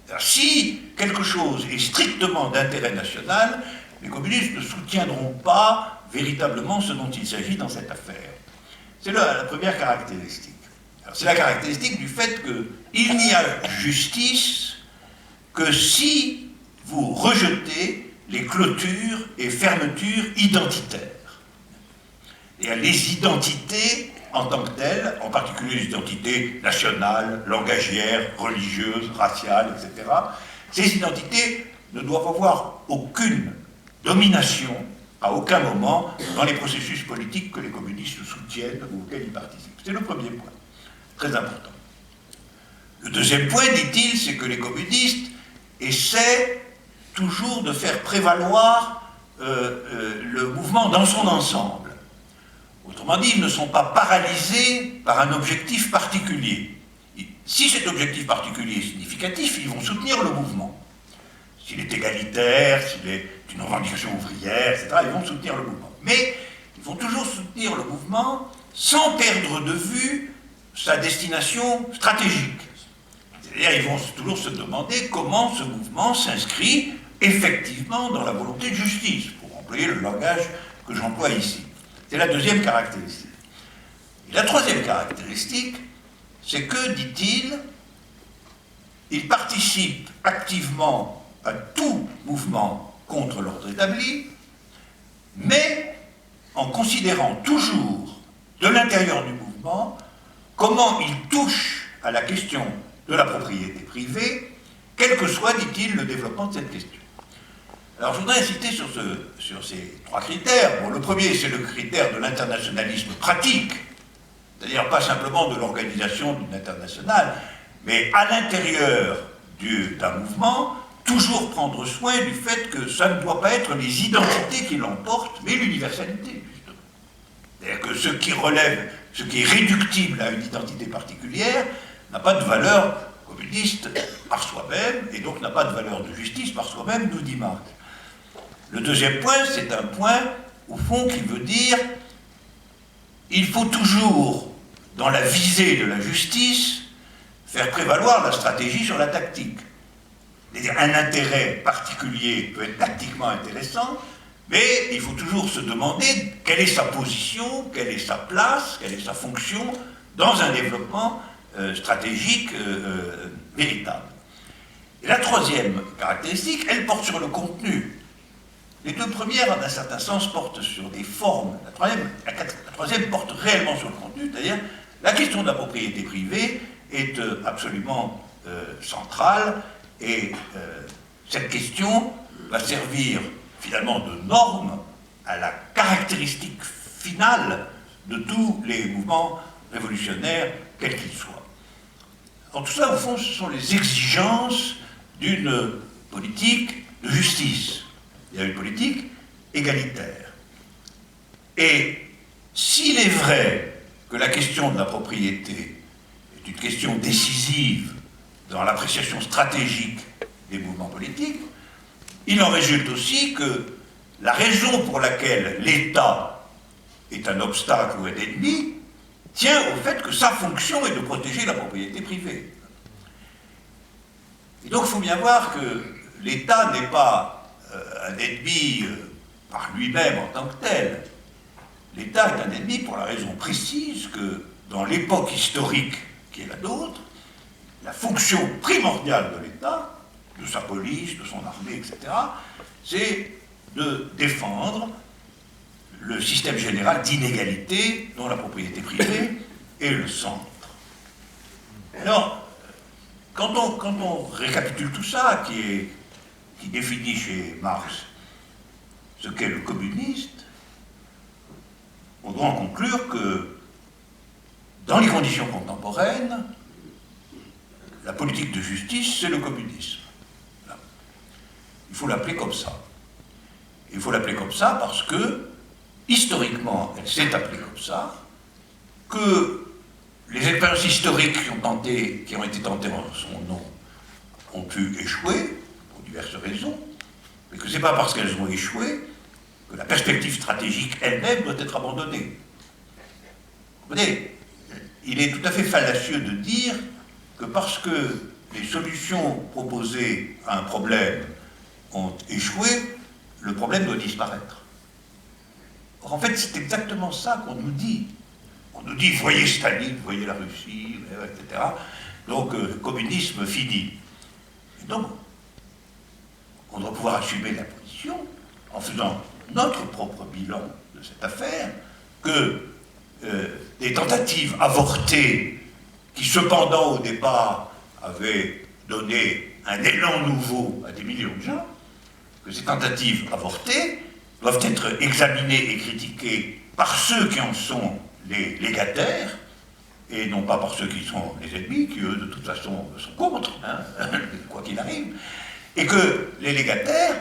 S1: Alors, si quelque chose est strictement d'intérêt national, les communistes ne soutiendront pas véritablement ce dont il s'agit dans cette affaire. C'est la première caractéristique. C'est la caractéristique du fait qu'il n'y a justice que si vous rejetez les clôtures et fermetures identitaires. Et les identités en tant que telles, en particulier les identités nationales, langagières, religieuses, raciales, etc., ces identités ne doivent avoir aucune domination à aucun moment dans les processus politiques que les communistes soutiennent ou auxquels ils participent. C'est le premier point, très important. Le deuxième point, dit-il, c'est que les communistes essaient toujours de faire prévaloir le mouvement dans son ensemble. Autrement dit, ils ne sont pas paralysés par un objectif particulier. Si cet objectif particulier est significatif, ils vont soutenir le mouvement. S'il est égalitaire, s'il est une revendication ouvrière, etc., ils vont soutenir le mouvement. Mais ils vont toujours soutenir le mouvement sans perdre de vue sa destination stratégique. C'est-à-dire, ils vont toujours se demander comment ce mouvement s'inscrit effectivement dans la volonté de justice, pour employer le langage que j'emploie ici. C'est la deuxième caractéristique. Et la troisième caractéristique, c'est que, dit-il, il participe activement à tout mouvement contre l'ordre établi, mais en considérant toujours, de l'intérieur du mouvement, comment il touche à la question de la propriété privée, quel que soit, dit-il, le développement de cette question. Alors je voudrais insister sur ces trois critères. Bon, le premier, c'est le critère de l'internationalisme pratique, c'est-à-dire pas simplement de l'organisation d'une internationale, mais à l'intérieur d'un mouvement, toujours prendre soin du fait que ça ne doit pas être les identités qui l'emportent, mais l'universalité, justement. C'est-à-dire que ce qui relève, ce qui est réductible à une identité particulière, n'a pas de valeur communiste par soi-même, et donc n'a pas de valeur de justice par soi-même, nous dit Marx. Le deuxième point, c'est un point, au fond, qui veut dire il faut toujours, dans la visée de la justice, faire prévaloir la stratégie sur la tactique. C'est-à-dire un intérêt particulier peut être tactiquement intéressant, mais il faut toujours se demander quelle est sa position, quelle est sa place, quelle est sa fonction dans un développement stratégique véritable. Et la troisième caractéristique, elle porte sur le contenu. Les deux premières, en un certain sens, portent sur des formes. La troisième porte réellement sur le contenu, c'est-à-dire la question de la propriété privée est absolument centrale, et cette question va servir finalement de norme à la caractéristique finale de tous les mouvements révolutionnaires, quels qu'ils soient. Alors tout ça, au fond, ce sont les exigences d'une politique de justice. Il y a une politique égalitaire. Et s'il est vrai que la question de la propriété est une question décisive dans l'appréciation stratégique des mouvements politiques, il en résulte aussi que la raison pour laquelle l'État est un obstacle ou un ennemi tient au fait que sa fonction est de protéger la propriété privée. Et donc il faut bien voir que l'État n'est pas un ennemi par lui-même en tant que tel. L'État est un ennemi pour la raison précise que dans l'époque historique qui est la nôtre, la fonction primordiale de l'État, de sa police, de son armée, etc., c'est de défendre le système général d'inégalité dont la propriété privée est le centre. Alors, quand on récapitule tout ça, qui définit chez Marx ce qu'est le communiste, on doit en conclure que dans les conditions contemporaines, la politique de justice, c'est le communisme. Il faut l'appeler comme ça. Il faut l'appeler comme ça parce que, historiquement, elle s'est appelée comme ça, que les expériences historiques qui ont été tentées en son nom ont pu échouer, pour diverses raisons, mais que ce n'est pas parce qu'elles ont échoué que la perspective stratégique elle-même doit être abandonnée. Vous voyez, il est tout à fait fallacieux de dire que parce que les solutions proposées à un problème ont échoué, le problème doit disparaître. Or, en fait, c'est exactement ça qu'on nous dit. On nous dit, voyez Staline, voyez la Russie, etc. Donc, communisme fini. Et donc, on doit pouvoir assumer la position, en faisant notre propre bilan de cette affaire, que des tentatives avortées, qui cependant au départ avaient donné un élan nouveau à des millions de gens, que ces tentatives avortées doivent être examinées et critiquées par ceux qui en sont les légataires, et non pas par ceux qui sont les ennemis, qui eux de toute façon sont contre, hein, quoi qu'il arrive, et que les légataires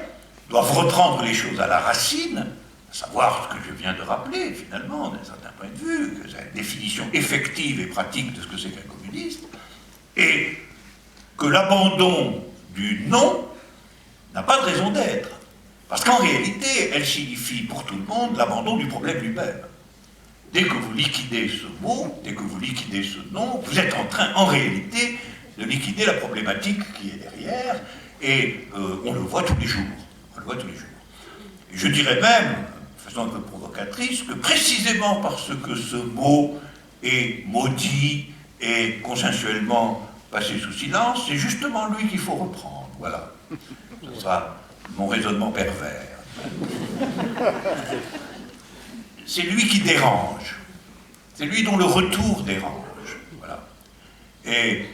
S1: doivent reprendre les choses à la racine, à savoir ce que je viens de rappeler finalement, d'un certain point de vue, que c'est une définition effective et pratique de ce que c'est qu'un communiste, et que l'abandon du non n'a pas de raison d'être. Parce qu'en réalité, elle signifie pour tout le monde l'abandon du problème lui-même. Dès que vous liquidez ce mot, dès que vous liquidez ce non, vous êtes en train, en réalité, de liquider la problématique qui est derrière, et on le voit tous les jours. On le voit tous les jours. Et je dirais même, de façon un peu provocatrice, que précisément parce que ce mot est maudit et consensuellement passé sous silence, c'est justement lui qu'il faut reprendre. Voilà. Ce sera mon raisonnement pervers. C'est lui qui dérange. C'est lui dont le retour dérange. Voilà. Et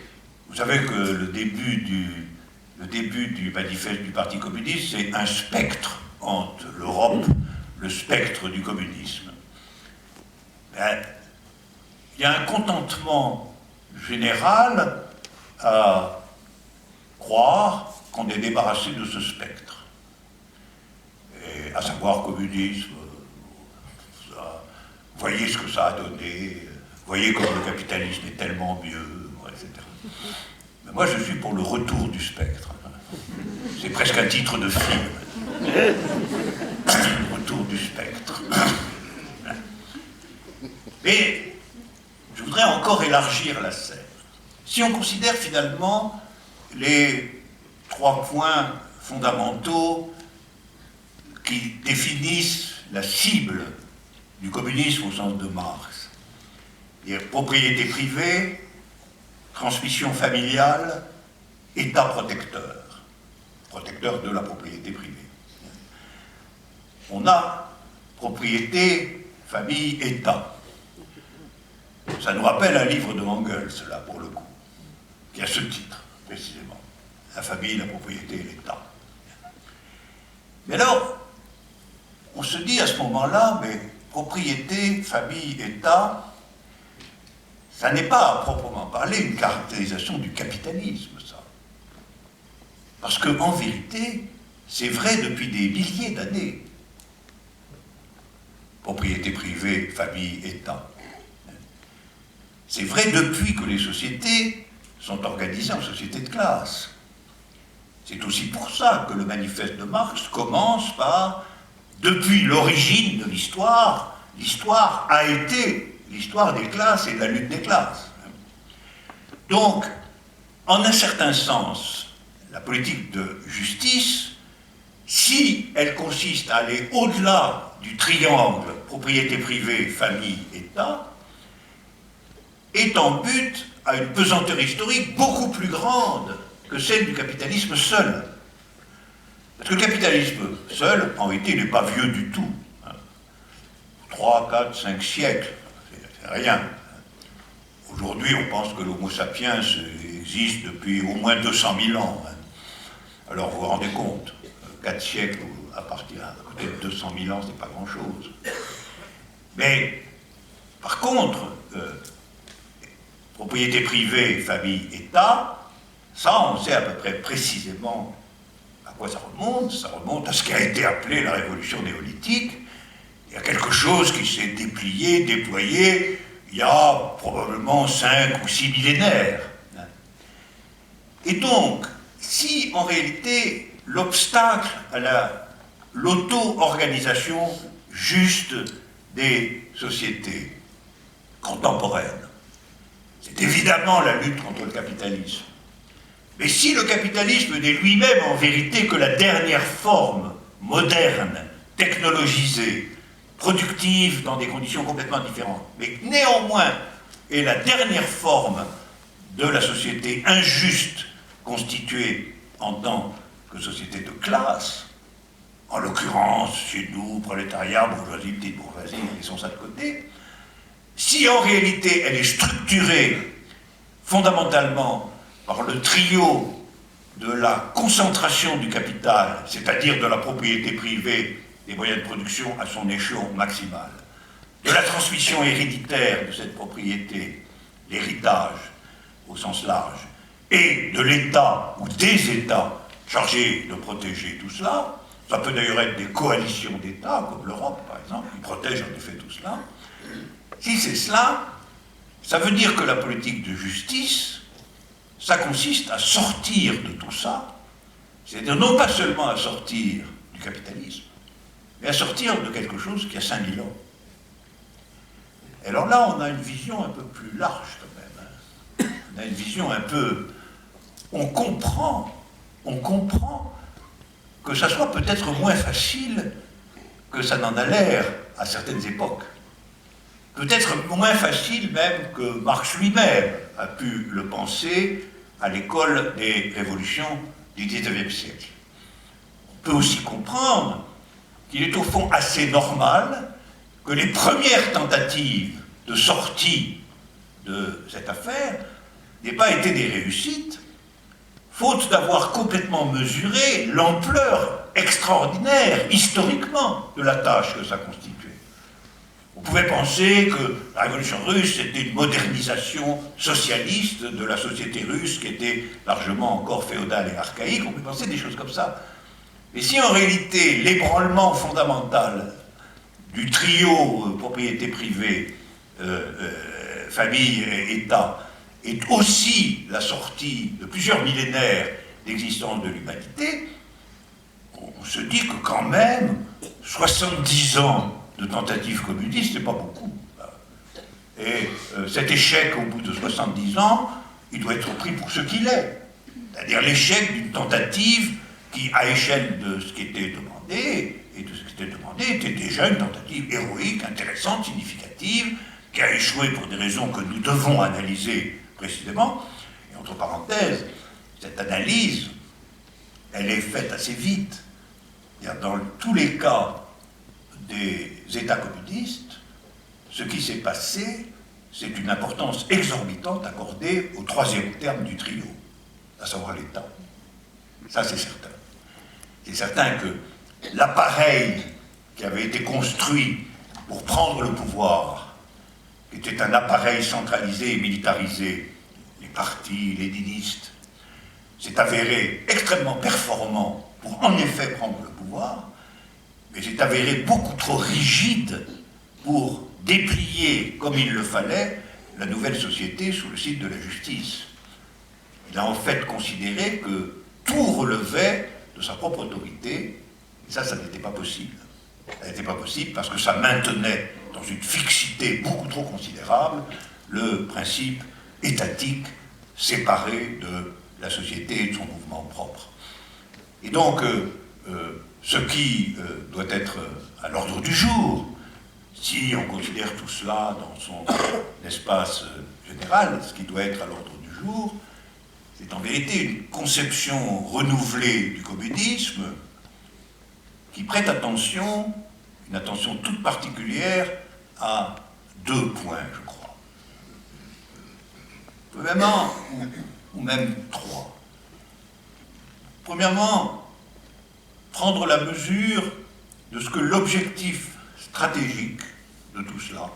S1: vous savez que le début du manifeste du Parti communiste, c'est un spectre entre l'Europe, le spectre du communisme. Il y a un contentement général à croire qu'on est débarrassé de ce spectre. Et à savoir communisme, voyez ce que ça a donné, voyez comme le capitalisme est tellement mieux, etc. Mais moi, je suis pour le retour du spectre. C'est presque un titre de film. Retour du spectre. Mais je voudrais encore élargir la scène. Si on considère finalement les 3 points fondamentaux qui définissent la cible du communisme au sens de Marx, propriété privée, transmission familiale, État protecteur de la propriété privée. On a propriété, famille, État. Ça nous rappelle un livre de Engels, là, pour le coup, qui a ce titre, précisément. La famille, la propriété et l'État. Mais alors, on se dit à ce moment-là, mais propriété, famille, État, ça n'est pas, à proprement parler, une caractérisation du capitalisme, ça. Parce qu'en vérité, c'est vrai depuis des milliers d'années. Propriété privée, famille, État. C'est vrai depuis que les sociétés sont organisées en sociétés de classe. C'est aussi pour ça que le manifeste de Marx commence par « Depuis l'origine de l'histoire, l'histoire a été l'histoire des classes et de la lutte des classes. » Donc, en un certain sens, la politique de justice, si elle consiste à aller au-delà du triangle propriété privée, famille, État, est en but à une pesanteur historique beaucoup plus grande que celle du capitalisme seul. Parce que le capitalisme seul, en réalité, il n'est pas vieux du tout. 3, 4, 5 siècles, c'est rien. Aujourd'hui, on pense que l'Homo sapiens existe depuis au moins 200 000 ans. Alors vous vous rendez compte, 4 siècles à partir de 200 000 ans, c'est pas grand-chose. Mais, par contre, propriété privée, famille, État, ça, on sait à peu près précisément à quoi ça remonte. Ça remonte à ce qui a été appelé la révolution néolithique. Il y a quelque chose qui s'est déplié, déployé, il y a probablement 5 ou 6 millénaires. Et donc, si en réalité l'obstacle à l'auto-organisation juste des sociétés contemporaines, c'est évidemment la lutte contre le capitalisme. Mais si le capitalisme n'est lui-même en vérité que la dernière forme moderne, technologisée, productive dans des conditions complètement différentes, mais néanmoins est la dernière forme de la société injuste constituée en tant que société de classe, en l'occurrence chez nous, prolétariat, bourgeoisie, petite bourgeoisie, laissons ça de côté, si en réalité elle est structurée fondamentalement par le trio de la concentration du capital, c'est-à-dire de la propriété privée des moyens de production à son échelon maximal, de la transmission héréditaire de cette propriété, l'héritage au sens large, et de l'État ou des États chargés de protéger tout cela. Ça peut d'ailleurs être des coalitions d'États, comme l'Europe par exemple, qui protègent en effet tout cela. Si c'est cela, ça veut dire que la politique de justice, ça consiste à sortir de tout ça, c'est-à-dire non pas seulement à sortir du capitalisme, mais à sortir de quelque chose qui a 5000 ans. Et alors là, on a une vision un peu plus large quand même. On a une vision un peu... On comprend que ça soit peut-être moins facile que ça n'en a l'air à certaines époques. Peut-être moins facile même que Marx lui-même a pu le penser à l'école des révolutions du XIXe siècle. On peut aussi comprendre qu'il est au fond assez normal que les premières tentatives de sortie de cette affaire n'aient pas été des réussites, faute d'avoir complètement mesuré l'ampleur extraordinaire, historiquement, de la tâche que ça constituait. On pouvait penser que la révolution russe était une modernisation socialiste de la société russe qui était largement encore féodale et archaïque, on pouvait penser des choses comme ça. Mais si en réalité l'ébranlement fondamental du trio propriété privée, famille et État est aussi la sortie de plusieurs millénaires d'existence de l'humanité, on se dit que quand même, 70 ans de tentatives communistes, c'est pas beaucoup. Et cet échec au bout de 70 ans, il doit être pris pour ce qu'il est. C'est-à-dire l'échec d'une tentative qui, à échelle de ce qui était demandé, était déjà une tentative héroïque, intéressante, significative, qui a échoué pour des raisons que nous devons analyser précisément. Et entre parenthèses, cette analyse, elle est faite assez vite. Dans tous les cas des États communistes, ce qui s'est passé, c'est une importance exorbitante accordée au troisième terme du trio, à savoir l'État. Ça, c'est certain. C'est certain que l'appareil qui avait été construit pour prendre le pouvoir, qui était un appareil centralisé et militarisé, les partis léninistes, s'est avéré extrêmement performant pour en effet prendre le pouvoir, mais s'est avéré beaucoup trop rigide pour déplier comme il le fallait la nouvelle société sous le signe de la justice. Il a en fait considéré que tout relevait de sa propre autorité, et ça n'était pas possible. Ça n'était pas possible parce que ça maintenait dans une fixité beaucoup trop considérable le principe étatique séparé de la société et de son mouvement propre. Et donc, ce qui doit être à l'ordre du jour, si on considère tout cela dans son espace général, ce qui doit être à l'ordre du jour, c'est en vérité une conception renouvelée du communisme qui prête attention, une attention toute particulière à deux points, je crois. Premièrement, ou même trois. Premièrement, prendre la mesure de ce que l'objectif stratégique de tout cela,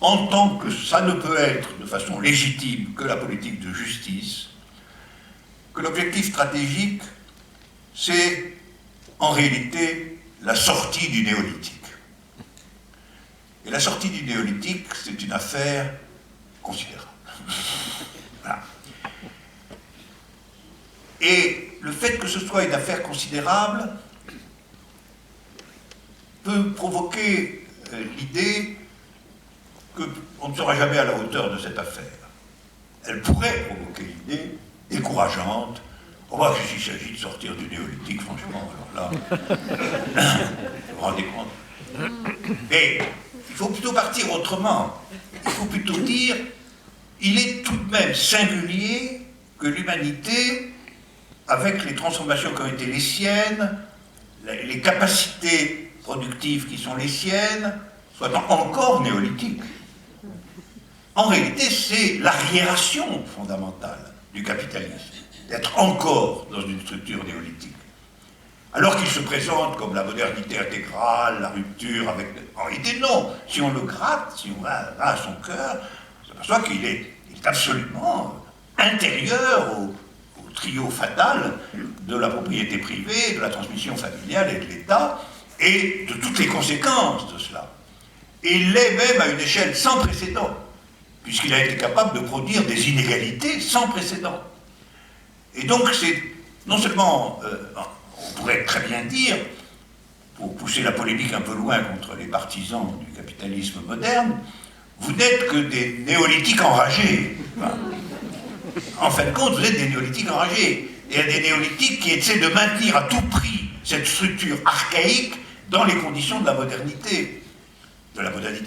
S1: en tant que ça ne peut être de façon légitime que la politique de justice, que l'objectif stratégique, c'est en réalité la sortie du néolithique. Et la sortie du néolithique, c'est une affaire considérable. Voilà. Et le fait que ce soit une affaire considérable peut provoquer l'idée qu'on ne sera jamais à la hauteur de cette affaire. Elle pourrait provoquer l'idée décourageante. On voit que s'il s'agit de sortir du néolithique, franchement, alors là, vous vous rendez compte. Mais il faut plutôt partir autrement. Il faut plutôt dire, il est tout de même singulier que l'humanité, avec les transformations qui ont été les siennes, les capacités productives qui sont les siennes, soit encore néolithique. En réalité, c'est l'arriération fondamentale du capitalisme, d'être encore dans une structure néolithique. Alors qu'il se présente comme la modernité intégrale, la rupture avec... En réalité, non. Si on le gratte, si on va à son cœur, on s'aperçoit qu'il est absolument intérieur au trio fatal de la propriété privée, de la transmission familiale et de l'État, et de toutes les conséquences de cela. Et il l'est même à une échelle sans précédent, puisqu'il a été capable de produire des inégalités sans précédent. Et donc c'est non seulement, on pourrait très bien dire, pour pousser la polémique un peu loin contre les partisans du capitalisme moderne, vous n'êtes que des néolithiques enragés. Enfin, en fin de compte, vous êtes des néolithiques enragés. Et des néolithiques qui essaient de maintenir à tout prix cette structure archaïque dans les conditions de la modernité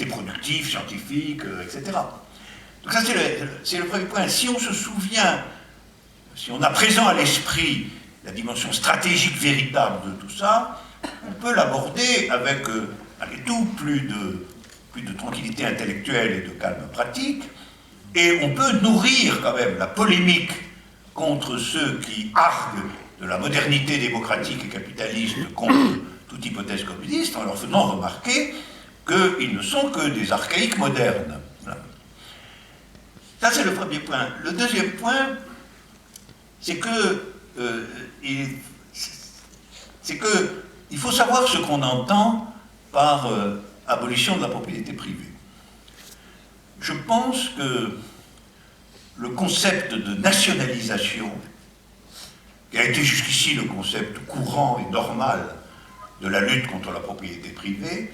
S1: productive, scientifique, etc. Donc ça, c'est le premier point. Si on se souvient, si on a présent à l'esprit la dimension stratégique véritable de tout ça, on peut l'aborder avec, malgré tout, plus de tranquillité intellectuelle et de calme pratique, et on peut nourrir quand même la polémique contre ceux qui arguent de la modernité démocratique et capitaliste contre toute hypothèse communiste, en leur faisant remarquer qu'ils ne sont que des archaïques modernes. Voilà. Ça, c'est le premier point. Le deuxième point, c'est que il faut savoir ce qu'on entend par abolition de la propriété privée. Je pense que le concept de nationalisation, qui a été jusqu'ici le concept courant et normal de la lutte contre la propriété privée,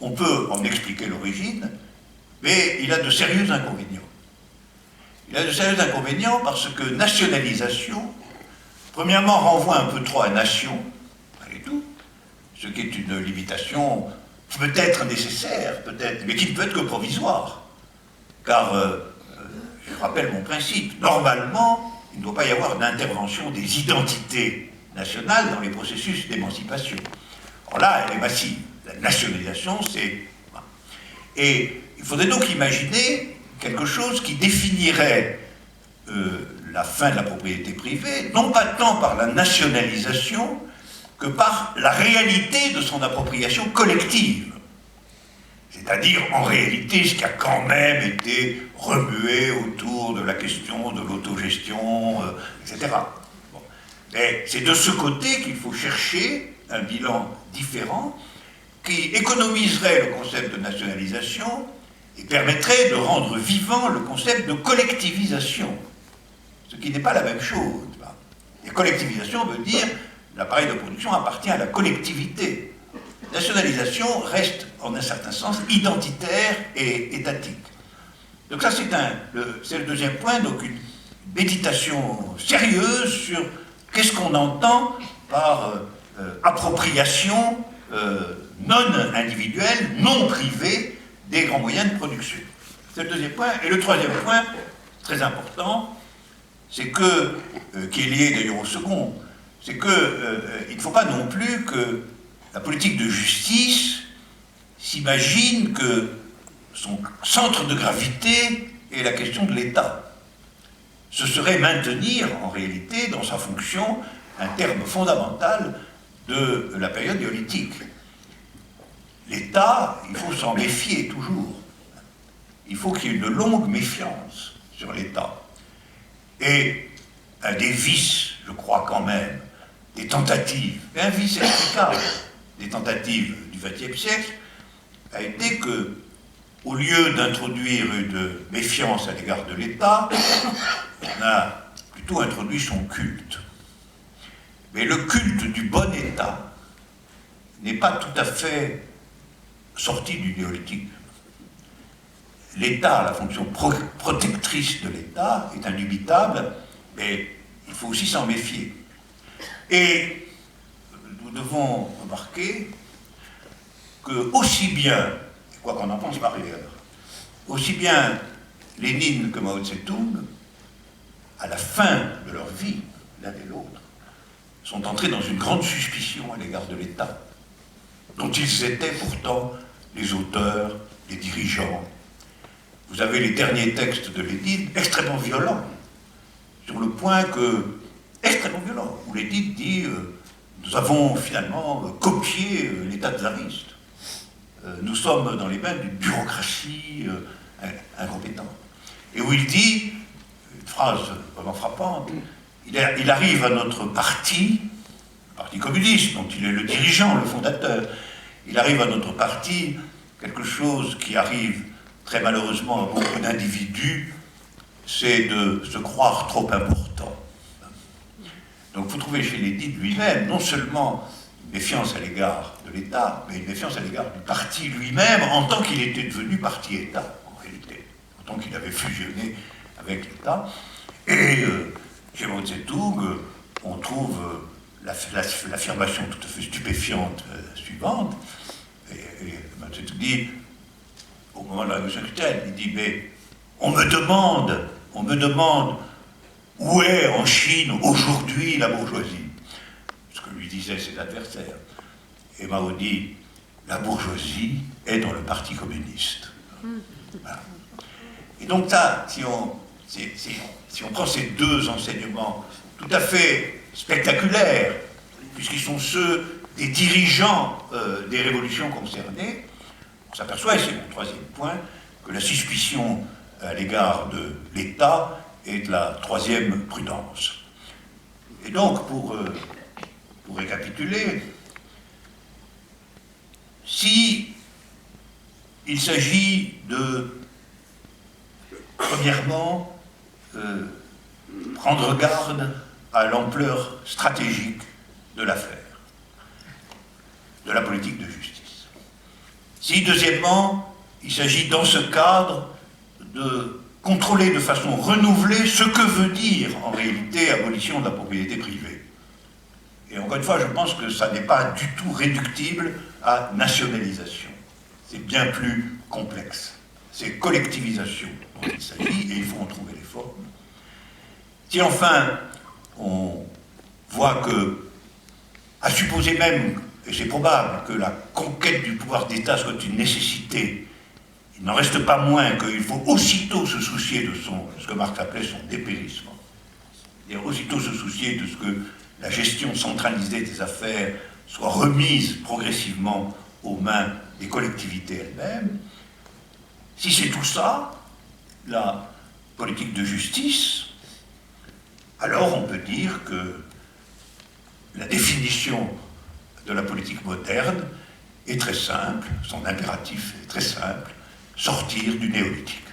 S1: on peut en expliquer l'origine, mais il a de sérieux inconvénients. Il a de sérieux inconvénients parce que nationalisation, premièrement, renvoie un peu trop à nation, malgré tout, ce qui est une limitation peut-être nécessaire, peut-être, mais qui ne peut être que provisoire. Car, je rappelle mon principe, normalement, il ne doit pas y avoir d'intervention des identités nationales dans les processus d'émancipation. Alors là, elle est massive. La nationalisation, c'est... Et il faudrait donc imaginer quelque chose qui définirait la fin de la propriété privée, non pas tant par la nationalisation que par la réalité de son appropriation collective. C'est-à-dire, en réalité, ce qui a quand même été remué autour de la question de l'autogestion, etc. Bon. Mais c'est de ce côté qu'il faut chercher un bilan différent qui économiserait le concept de nationalisation et permettrait de rendre vivant le concept de collectivisation, ce qui n'est pas la même chose. Et collectivisation veut dire l'appareil de production appartient à la collectivité. Nationalisation reste, en un certain sens, identitaire et étatique. Donc ça, c'est le deuxième point, donc une méditation sérieuse sur qu'est-ce qu'on entend par appropriation non individuelle, non privée des grands moyens de production. C'est le deuxième point. Et le troisième point, très important, c'est que, qui est lié d'ailleurs au second, c'est qu'il ne faut pas non plus que la politique de justice s'imagine que son centre de gravité est la question de l'État. Ce serait maintenir, en réalité, dans sa fonction, un terme fondamental de la période néolithique. L'État, il faut s'en méfier toujours. Il faut qu'il y ait une longue méfiance sur l'État. Et un des vices, je crois quand même, des tentatives, et un vice explicable des tentatives du XXe siècle, a été que, au lieu d'introduire une méfiance à l'égard de l'État, on a plutôt introduit son culte. Mais le culte du bon État n'est pas tout à fait sorti du néolithique. L'État, la fonction protectrice de l'État est indubitable, mais il faut aussi s'en méfier. Et nous devons remarquer que aussi bien, quoi qu'on en pense par ailleurs, aussi bien Lénine que Mao Tse-tung, à la fin de leur vie, l'un et l'autre, sont entrés dans une grande suspicion à l'égard de l'État, dont ils étaient pourtant les auteurs, les dirigeants. Vous avez les derniers textes de Lénine extrêmement violents, sur le point que, extrêmement violents, où Lénine dit nous avons finalement copié l'État tsariste. Nous sommes dans les mains d'une bureaucratie incompétente. Et où il dit, une phrase vraiment frappante, il arrive à notre parti, le Parti communiste, dont il est le dirigeant, le fondateur, il arrive à notre parti quelque chose qui arrive très malheureusement à beaucoup d'individus, c'est de se croire trop important. Donc vous trouvez chez Lénine lui-même non seulement une méfiance à l'égard de l'État, mais une méfiance à l'égard du parti lui-même en tant qu'il était devenu parti-État, en réalité, en tant qu'il avait fusionné avec l'État. Et chez Mao Tse-tung, on trouve l'affirmation tout à fait stupéfiante suivante. Et Mao Tse-tung dit, au moment de la révolution culturelle, il dit, mais on me demande où est en Chine aujourd'hui la bourgeoisie? Ce que lui disaient ses adversaires. Et Mao dit, la bourgeoisie est dans le Parti communiste. Voilà. Et donc ça, si on prend ces deux enseignements tout à fait spectaculaires, puisqu'ils sont ceux des dirigeants des révolutions concernées, on s'aperçoit, et c'est mon troisième point, que la suspicion à l'égard de l'État est de la troisième prudence. Et donc, pour récapituler, Si il s'agit de, premièrement, prendre garde à l'ampleur stratégique de l'affaire, de la politique de justice. Si, deuxièmement, il s'agit dans ce cadre de contrôler de façon renouvelée ce que veut dire en réalité abolition de la propriété privée. Et encore une fois, je pense que ça n'est pas du tout réductible à nationalisation. C'est bien plus complexe. C'est collectivisation dont il s'agit, et il faut en trouver les formes. Si enfin, on voit que, à supposer même, et c'est probable, que la conquête du pouvoir d'État soit une nécessité, il n'en reste pas moins qu'il faut aussitôt se soucier de ce que Marx appelait son dépérissement. C'est-à-dire aussitôt se soucier de ce que la gestion centralisée des affaires soit remise progressivement aux mains des collectivités elles-mêmes. Si c'est tout ça, la politique de justice, alors on peut dire que la définition de la politique moderne est très simple, son impératif est très simple, sortir du néolithique.